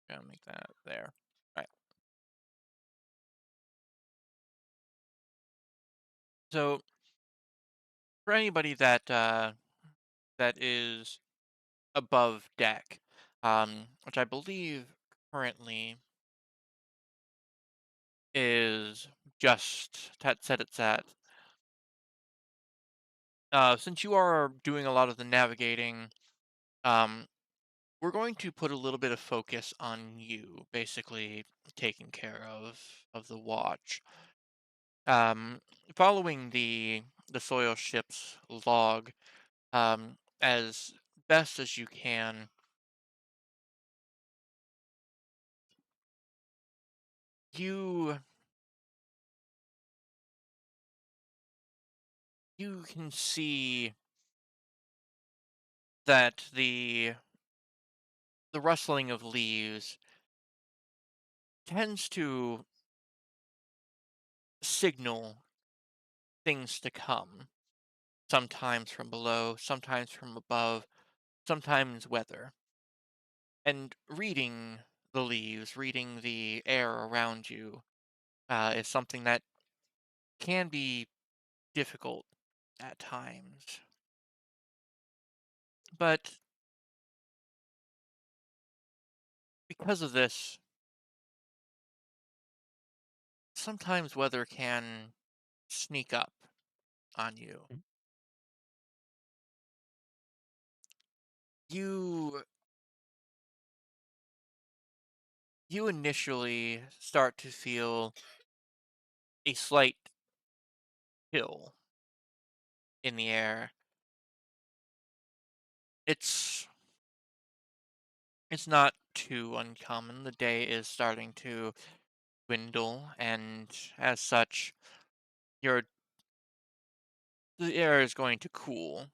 Gonna make that there. All right. So, for anybody that is above deck, which I believe currently is just that set it's at. Since you are doing a lot of the navigating, um, we're going to put a little bit of focus on you, basically taking care of the watch. Um, Following the soil ship's log, as best as you can, you you can see that the rustling of leaves tends to signal things to come, sometimes from below, sometimes from above, sometimes weather. And reading the leaves, reading the air around you, is something that can be difficult at times. But because of this, sometimes weather can sneak up on you. Mm. You you initially start to feel a slight chill in the air. It's it's not too uncommon. The day is starting to dwindle, and as such, your the air is going to cool.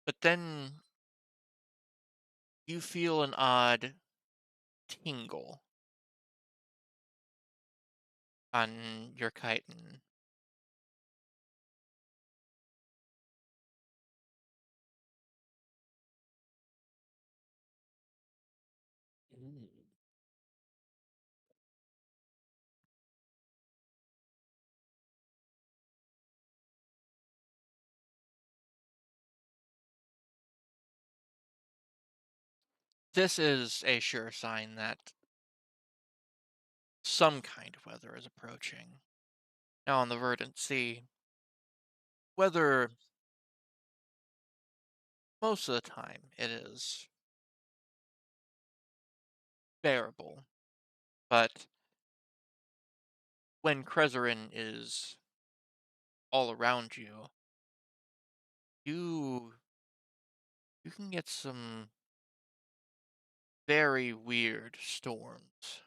But then you feel an odd tingle on your chitin. Mm. This is a sure sign that some kind of weather is approaching. Now, on the verdant sea, weather, most of the time, it is bearable. But when Krezerin is all around you, you you can get some very weird storms.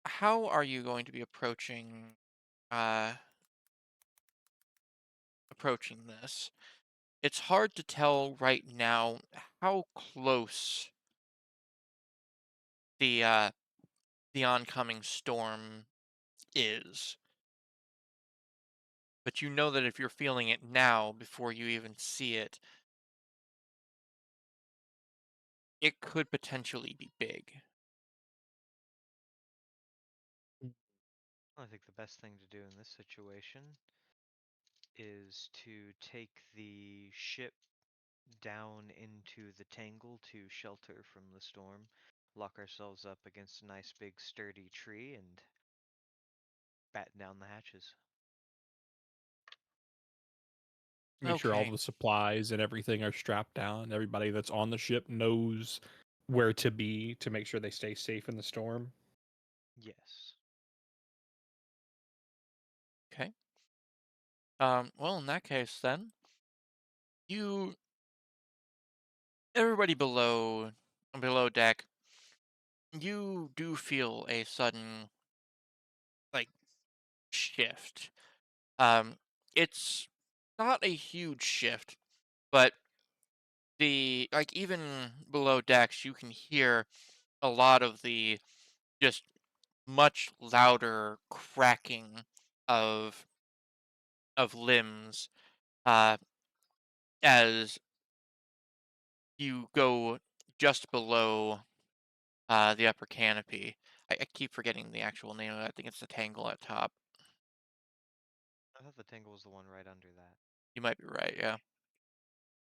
How are you going to be uh approaching this? It's hard to tell right now how close the the oncoming storm is. But you know that if you're feeling it now before you even see it, it could potentially be big. I think the best thing to do in this situation is to take the ship down into the tangle to shelter from the storm, lock ourselves up against a nice big sturdy tree, and batten down the hatches. Make sure all Okay. the supplies and everything are strapped down. Everybody that's on the ship knows where to be to make sure they stay safe in the storm. Yes. Okay. Well, in that case, then you, everybody below deck, you do feel a sudden like shift. Um, it's not a huge shift, but the like even below decks, you can hear a lot of the just much louder cracking of limbs uh, as you go just below the upper canopy. I keep forgetting the actual name of it. I think it's the tangle at top. I thought the tangle was the one right under that. You might be right. Yeah,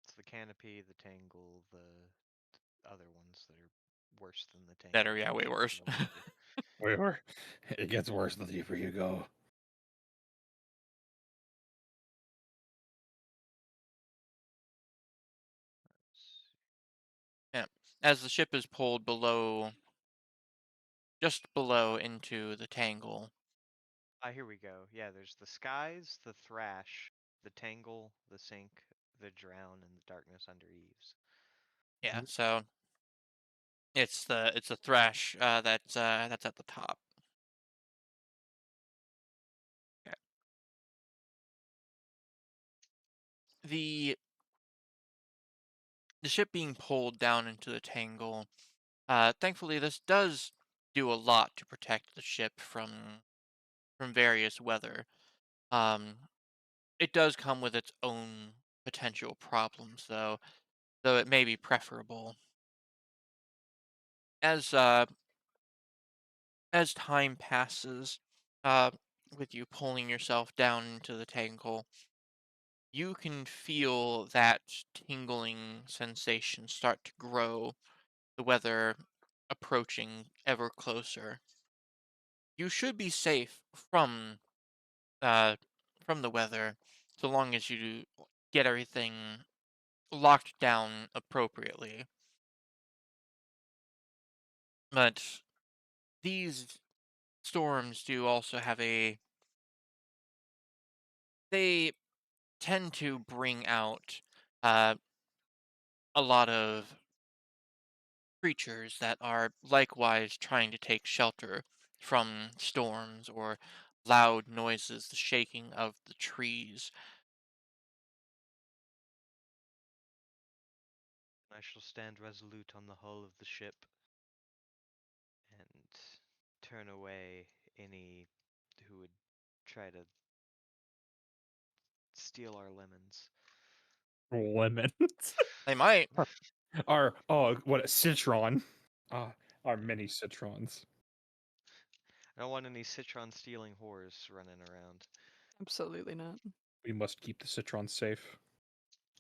It's the canopy, the tangle, the other ones that are worse than the that tangle are yeah that way get worse. even louder. Where it gets worse the deeper you go. Yeah, as the ship is pulled below, just below into the tangle. Ah, here we go. Yeah, there's the skies, the thrash, the tangle, the sink, the drown, and the darkness under eaves. Yeah, so it's the thrash that's at the top. Okay. The the ship being pulled down into the tangle. Thankfully, this does do a lot to protect the ship from various weather. Um, it does come with its own potential problems, though it may be preferable. As uh, as time passes, uh, with you pulling yourself down into the tangle, you can feel that tingling sensation start to grow. The weather approaching ever closer. You should be safe uh from the weather so long as you get everything locked down appropriately. But these storms do also have they tend to bring out uh, a lot of creatures that are likewise trying to take shelter from storms or loud noises, the shaking of the trees. I shall stand resolute on the hull of the ship and turn away any who would try to steal our lemons. Lemons. They might. Our what a citron. Uh, our mini citrons. I don't want any citron stealing whores running around. Absolutely not. We must keep the citrons safe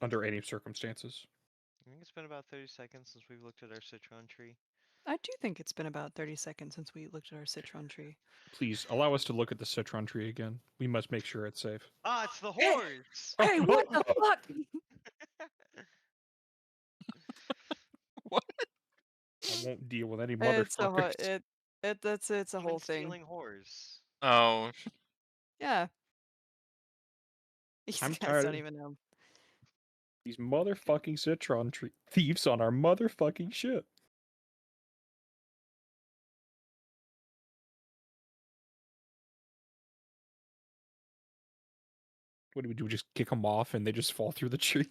under any circumstances. I think it's been about 30 seconds since we've looked at our citron tree. I do think it's been about 30 seconds since we looked at our citron tree. Please allow us to look at the citron tree again. We must make sure it's safe. Ah, it's the Hey, whores! hey, what the fuck? What? I won't deal with any It's a motherfuckers. it's a Lemon whole thing. stealing whores. Oh, Yeah, these I'm guys tired don't of even know. these motherfucking citron tree thieves on our motherfucking ship. What do we do? Just kick them off and they just fall through the tree?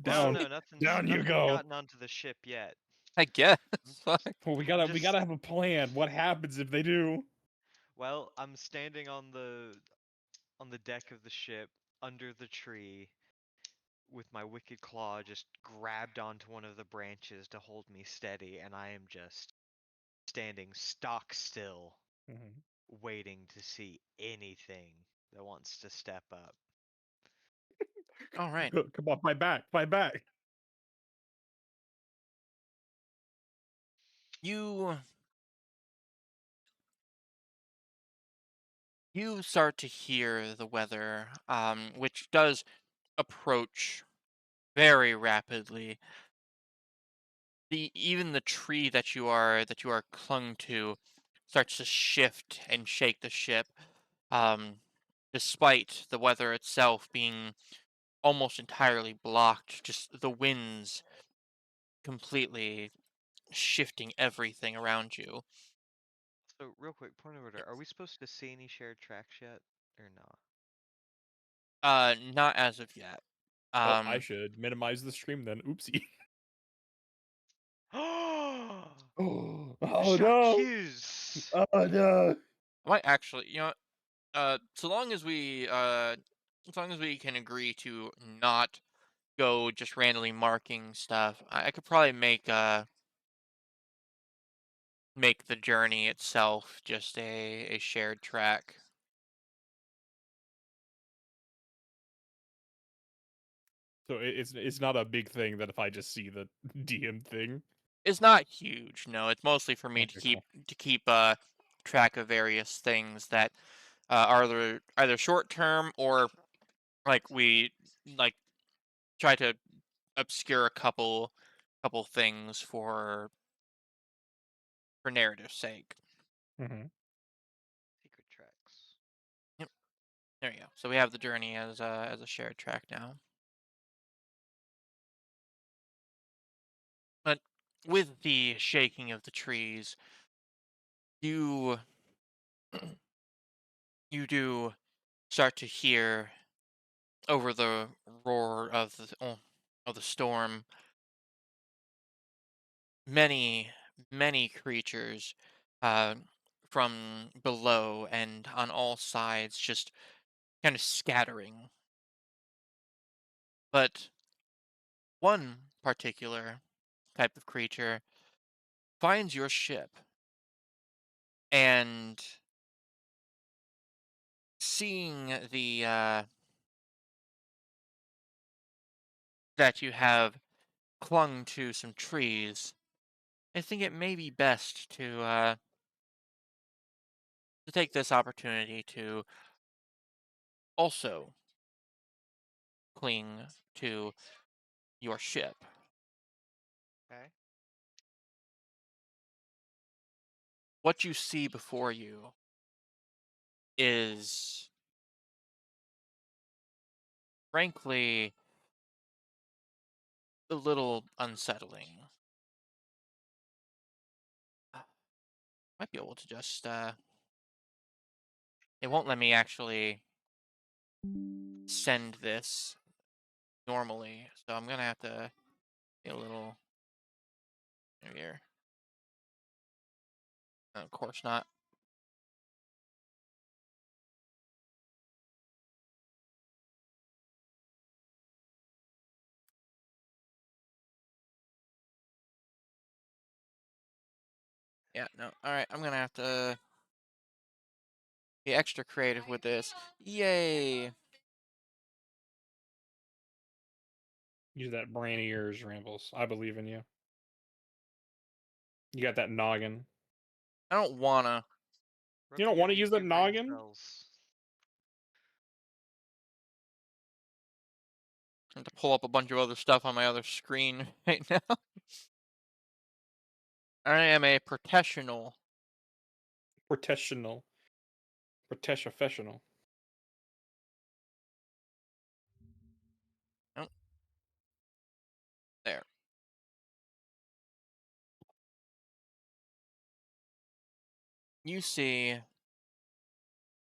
Well, no, Down, no, nothing's down you nothing's go. gotten onto the ship yet. I guess. Well, we I'm gotta just have a plan. What happens if they do? well, I'm standing on the deck of the ship under the tree with my wicked claw just grabbed onto one of the branches to hold me steady, and I am just standing stock still, Mhm. waiting to see anything that wants to step up. All right. Come off my back, my back. You you start to hear the weather, which does approach very rapidly. Even the tree that you are clung to starts to shift and shake the ship, um, despite the weather itself being almost entirely blocked. Just the winds completely shifting everything around you. So, real quick, point of order: are we supposed to see any shared tracks yet, or not? Not as of yet. Oh, I Um, should minimize the stream then. Oopsie. Oh, Oh no! j'accuse. Oh no! I might actually, so long as we can agree to not go just randomly marking stuff, I could probably make the journey itself just a shared track. So it's not a big thing that if I just see the DM thing. It's not huge, no. It's mostly for me to Okay, keep cool. to keep track of various things that are either short term or like we like try to obscure a couple things for narrative's sake. Hmm. Secret tracks. Yep, there you go. So we have the journey as a shared track now. But with the shaking of the trees, you you do start to hear over the roar of the storm many many creatures uh, from below and on all sides just kind of scattering. But one particular type of creature finds your ship and seeing the that you have clung to some trees, I think it may be best to take this opportunity to also cling to your ship. Okay. What you see before you is frankly a little unsettling. Might be able to just it won't let me actually send this normally, so I'm gonna have to be a little here. Of course not. Yeah, no. All right, I'm gonna have to be extra creative with this. Yay! Use that brain of yours, Rambles. I believe in you. You got that noggin. I don't wanna You Rookie, don't you want gotta to use use that your brain noggin? cells. have to pull up a bunch of other stuff on my other screen right now. I am a professional. Professional. Professional. Oh, there. You see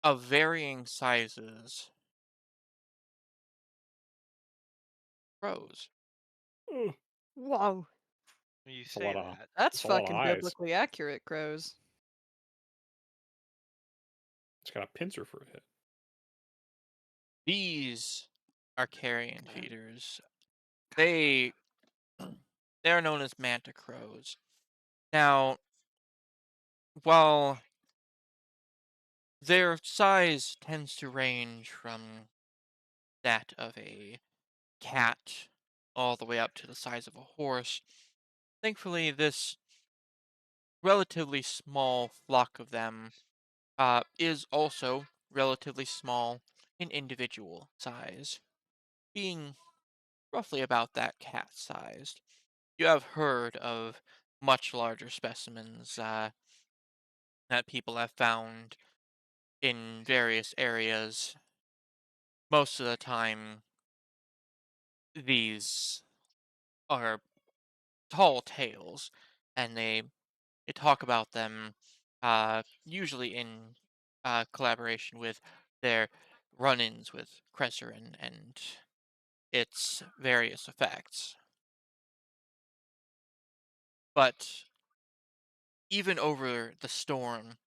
of varying sizes crows. Ugh, Wow. You it's a say lot of that. That's it's a lot of fucking eyes. biblically accurate, crows. It's got a pincer for a head. These are carrion feeders. They they are known as manta crows. Now, while their size tends to range from that of a cat all the way up to the size of a horse, thankfully this relatively small flock of them is also relatively small in individual size, being roughly about that cat sized. You have heard of much larger specimens that people have found in various areas. Most of the time, these are tall tales, and they talk about them usually in collaboration with their run-ins with Cresserin and its various effects. But even over the storm,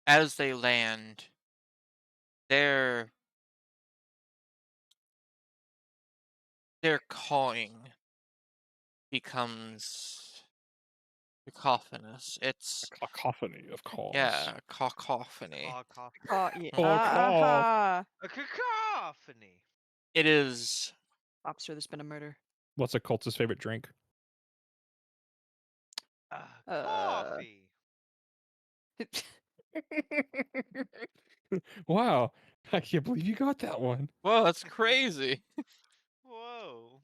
as they land, their their cawing becomes cacophonous. A It's cacophony of calls. yeah, cacophony. Cacophony. Oh, yeah. Oh, call. Aha! A cacophony. It is Officer, there's been a murder. What's a cultist's favorite drink? Uh. Coffee. Wow, I can't believe you got that one. well, that's crazy. Whoa.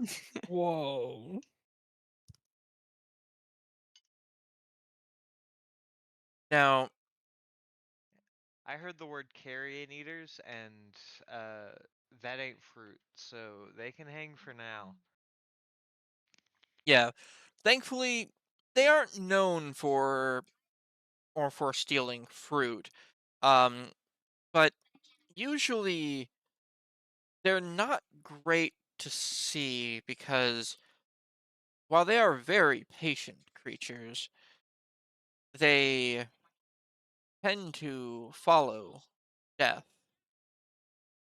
Whoa. Now, I heard the word carrion eaters, and that ain't fruit, so they can hang for now. yeah, thankfully they aren't known for stealing fruit. Um, but usually they're not great to see because while they are very patient creatures, they tend to follow death.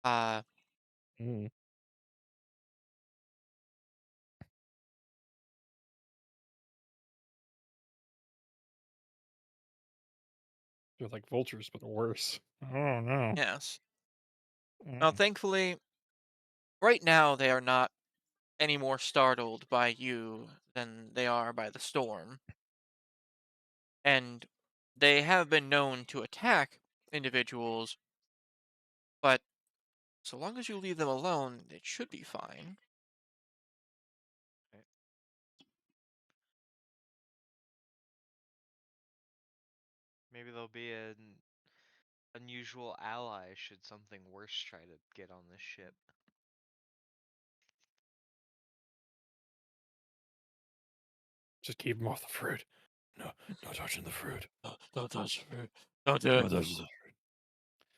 Uh, Mm, they're like vultures, but worse. Oh no. yes. Now, Mm. thankfully, right now they are not any more startled by you than they are by the storm, and they have been known to attack individuals, but so long as you leave them alone, it should be fine. Right? Maybe they'll be an unusual ally should something worse try to get on this ship. Just keep them off the fruit. No, no touching the fruit. Don't touch fruit. Don't do No it. touching the fruit.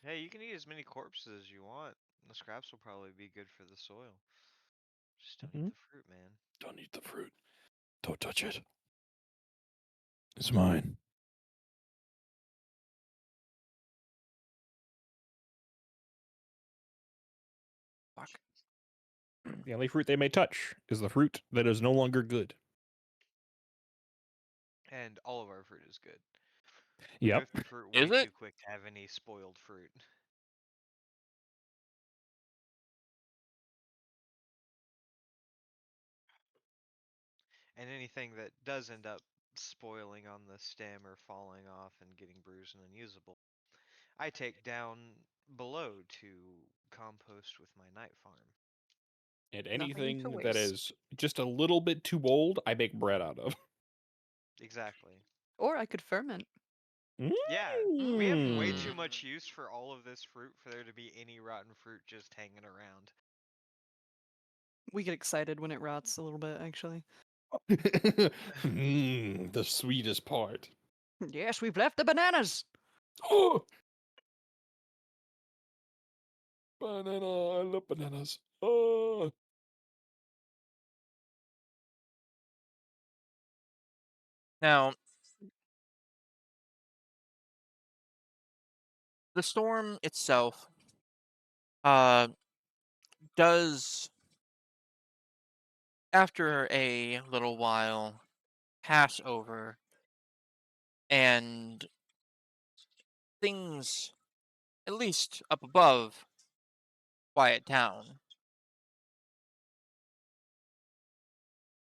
Hey, you can eat as many corpses as you want. The scraps will probably be good for the soil. Just don't eat Mhm. the fruit, man. Don't eat the fruit. Don't touch it. It's mine. Fuck. The only fruit they may touch is the fruit that is no longer good. And all of our fruit is good. We go Yep. through fruit way Is it? too quick to have any spoiled fruit. And anything that does end up spoiling on the stem or falling off and getting bruised and unusable, I take down below to compost with my night farm. And Nothing to anything that waste. is just a little bit too old, I make bread out of. Exactly. Or I could ferment. Yeah, we have way Mm. too much use for all of this fruit for there to be any rotten fruit just hanging around. We get excited when it rots a little bit, actually. The sweetest part. Yes, we've left the bananas. Oh, banana! I love bananas. Oh, Now, the storm itself uh, does, after a little while, pass over, and things, at least up above, quiet down.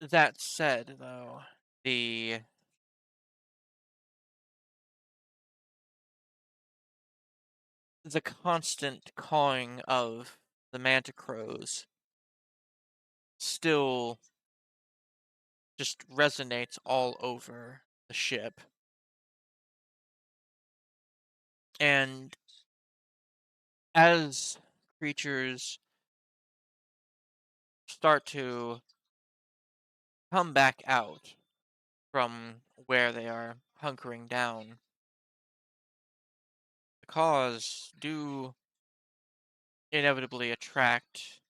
That said, though, the constant cawing of the manticrows still just resonates all over the ship. And as creatures start to come back out from where they are hunkering down, the cause do inevitably attract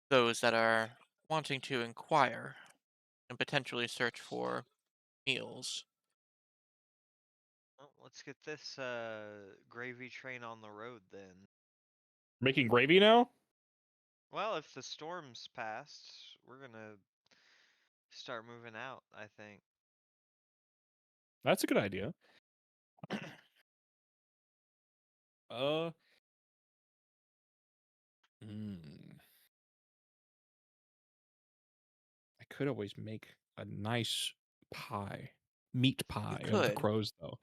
those that are wanting to inquire and potentially search for meals. Well, let's get this gravy train on the road then. Making gravy now? Well, if the storm's passed, we're gonna start moving out, I think. That's a good idea. Uh, mm, I could always make a nice pie, meat You pie of the could. crows, though.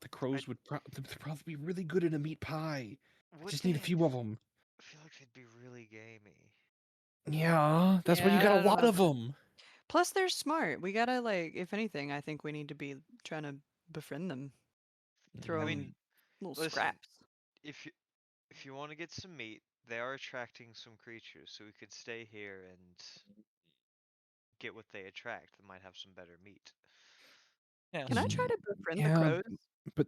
The I crows would they'd probably be really good in a meat pie. I would just need a they? few of them. I feel like they'd be really gamey. Yeah, that's why you got a lot Yeah. of them. Plus, they're smart. We gotta like, if anything, I think we need to be trying to befriend them, throw I Mm. mean, them little listen, scraps. if you want to get some meat, they are attracting some creatures, so we could stay here and get what they attract. They might have some better meat. Can I Yes. try Mm, to befriend the yeah, crows?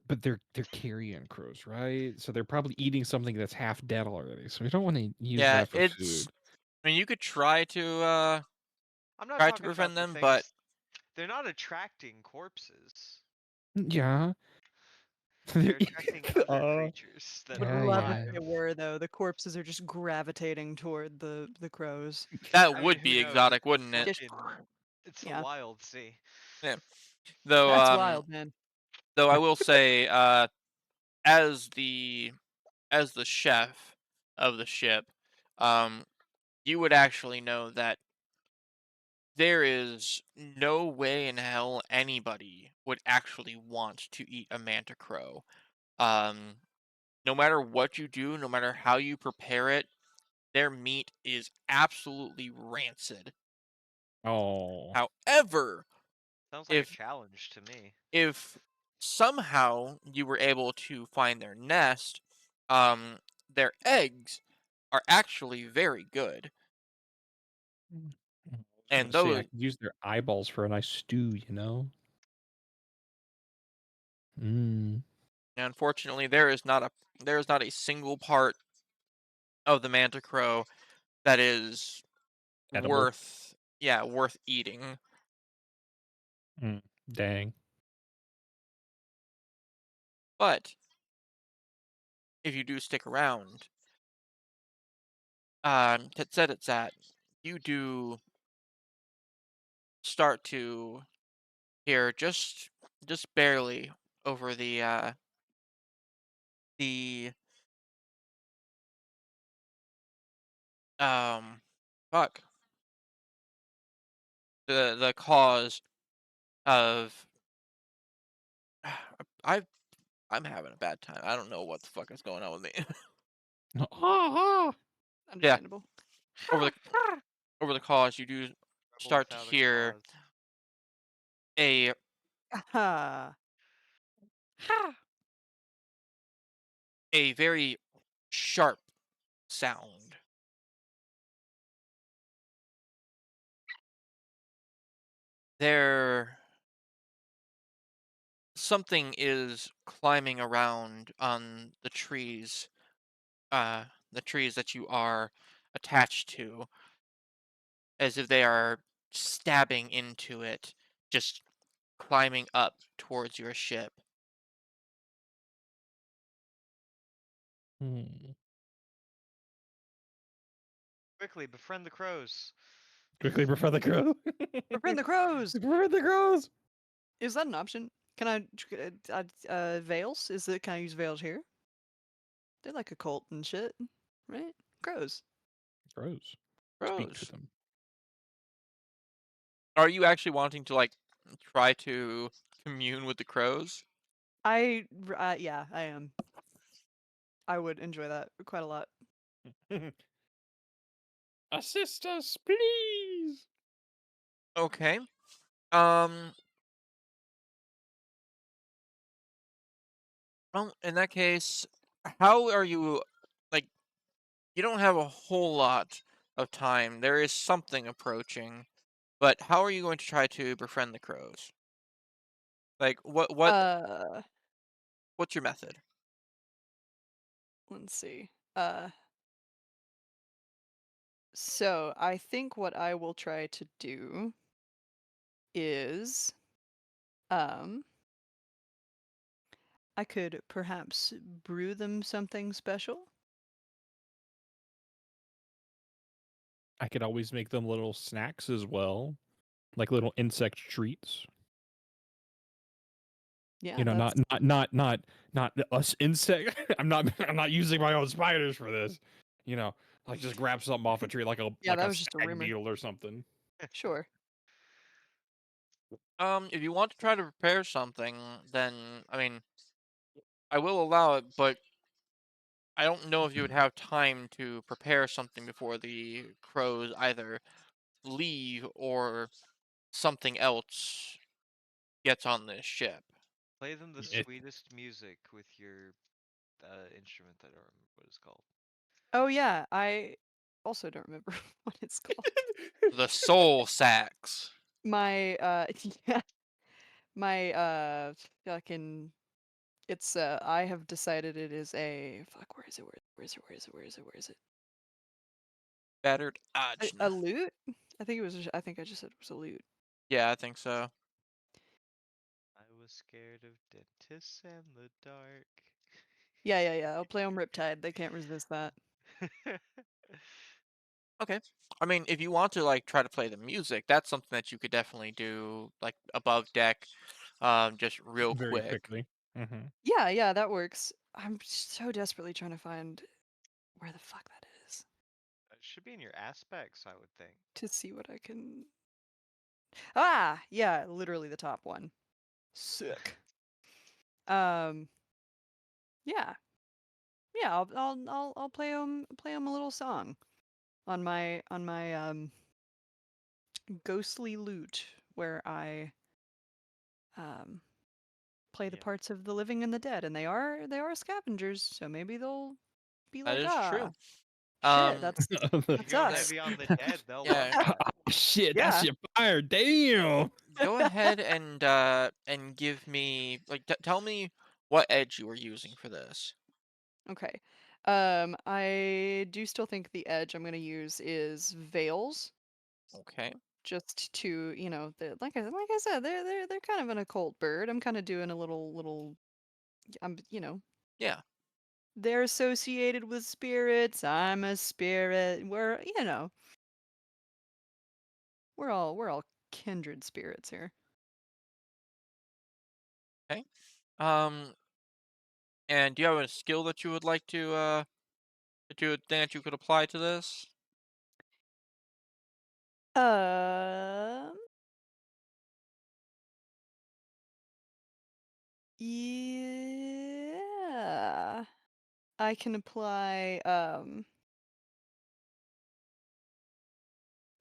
but they're carrion crows, right? So they're probably eating something that's half dead already. So we don't want to use Yeah, that for it's. food. I mean, you could I'm not try to talking about prevent the them, but things. They're not attracting corpses. Yeah. They're attracting other uh, creatures that Would are yeah, love if yeah. they alive. were though. The corpses are just gravitating toward the crows. that I mean, would who be knows? exotic, wouldn't it? Just Fucking, it's the yeah, Wildsea. Yeah. Though, that's wild, man. though I will say, as the as the chef of the ship, um, you would actually know that there is no way in hell anybody would actually want to eat a manticrow. Um, no matter what you do, no matter how you prepare it, their meat is absolutely rancid. Oh. However, Sounds like a if challenge to me. if somehow you were able to find their nest, um, their eggs are actually very good, Mm. I was and gonna say I those. could use their eyeballs for a nice stew, you know? Mm. Unfortunately, there is not a single part of the manticrow that is Edible. worth eating. Mm. Dang. But if you do stick around, that you do start to hear just barely over the um fuck the cause of I I'm having a bad time. I don't know what the fuck is going on with me. Ah, Yeah, Understandable. over the over the cause you do Rebel start to without a hear cause. a Ha! a very sharp sound. There something is climbing around on the trees that you are attached to, as if they are stabbing into it, just climbing up towards your ship. Hmm. Quickly, befriend the crows. Quickly before the crow. Befriend the crows. Before the crows. Is that an option? Can veils? Can I use veils here? They're like a cult and shit, right? Crows. Crows. Speak to Crows. them. Are you actually wanting to like try to commune with the crows? Yeah, I am. I would enjoy that quite a lot. Assist us, please. Okay. Um. Well, in that case, how are you? Like, you don't have a whole lot of time. There is something approaching, but how are you going to try to befriend the crows? Like, Uh, what's your method? let's see. So I think what I will try to do is, um, I could perhaps brew them something special. I could always make them little snacks as well, like little insect treats. Yeah, You know, that's not us insect. I'm not using my own spiders for this. You know, like just grab something off a tree, yeah, like that a was just a stag rumor. beetle or something. Sure. If you want to try to prepare something, then I mean, I will allow it, but I don't know if you would have time to prepare something before the crows either leave or something else gets on this ship. Play them the It, sweetest music with your instrument that I don't remember what it's called. Oh yeah, I also don't remember what it's called. The soul sacks. My yeah, my fucking it's I have decided it is a fuck. Where is it? Where is it? Battered Ajna. A lute? I think it was. I think I just said it was a lute. Yeah, I think so. I was scared of dentists and the dark. Yeah. I'll play on Riptide. They can't resist that. Okay. I mean, if you want to like try to play the music, that's something that you could definitely do like above deck, just real very quick. quickly. Hmm. Yeah, that works. I'm so desperately trying to find where the fuck that is It should be in your aspects, I would think. to see what I can. Ah, yeah, literally the top one. Sick. Um, yeah, yeah. I'll play 'em a little song on my ghostly lute where I um play the Yeah. parts of the living and the dead, and they are scavengers, so maybe they'll be That like, is ah, true. shit, Um, If that's you're going us. heavy on the dead, they'll love yeah. that. Shit, that's Yeah. your fire. Damn. Go ahead and give me like tell me what edge you were using for this. Okay. I do still think the edge I'm gonna use is veils, Okay. just to, like I said, they're kind of an occult bird. I'm kind of doing a little. Yeah. They're associated with spirits. I'm a spirit. We're all kindred spirits here. Okay. Um, and do you have a skill that you would like to that you would think that you could apply to this? Um, yeah. I can apply, I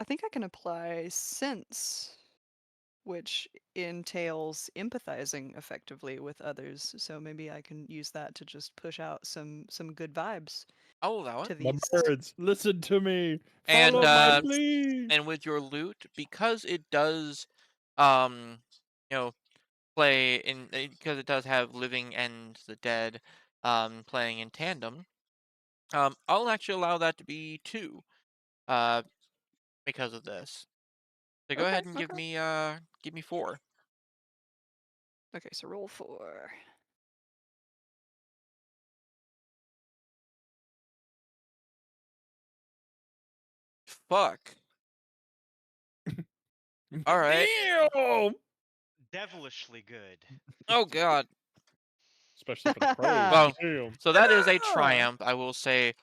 think I can apply sense, which entails empathizing effectively with others. So maybe I can use that to just push out some good vibes I'll allow it. to My these birds, listen to me. And Follow my humans. lead. and with your loot, because it does um you know play in because it does have living and the dead playing in tandem. I'll actually allow that to be two uh because of this. So go Okay, ahead and okay. give me four. Okay, so roll 4. Fuck. All right. Damn! Devilishly good. Oh god. Especially for the pros. Well, Damn. so that is a Ah! triumph, I will say.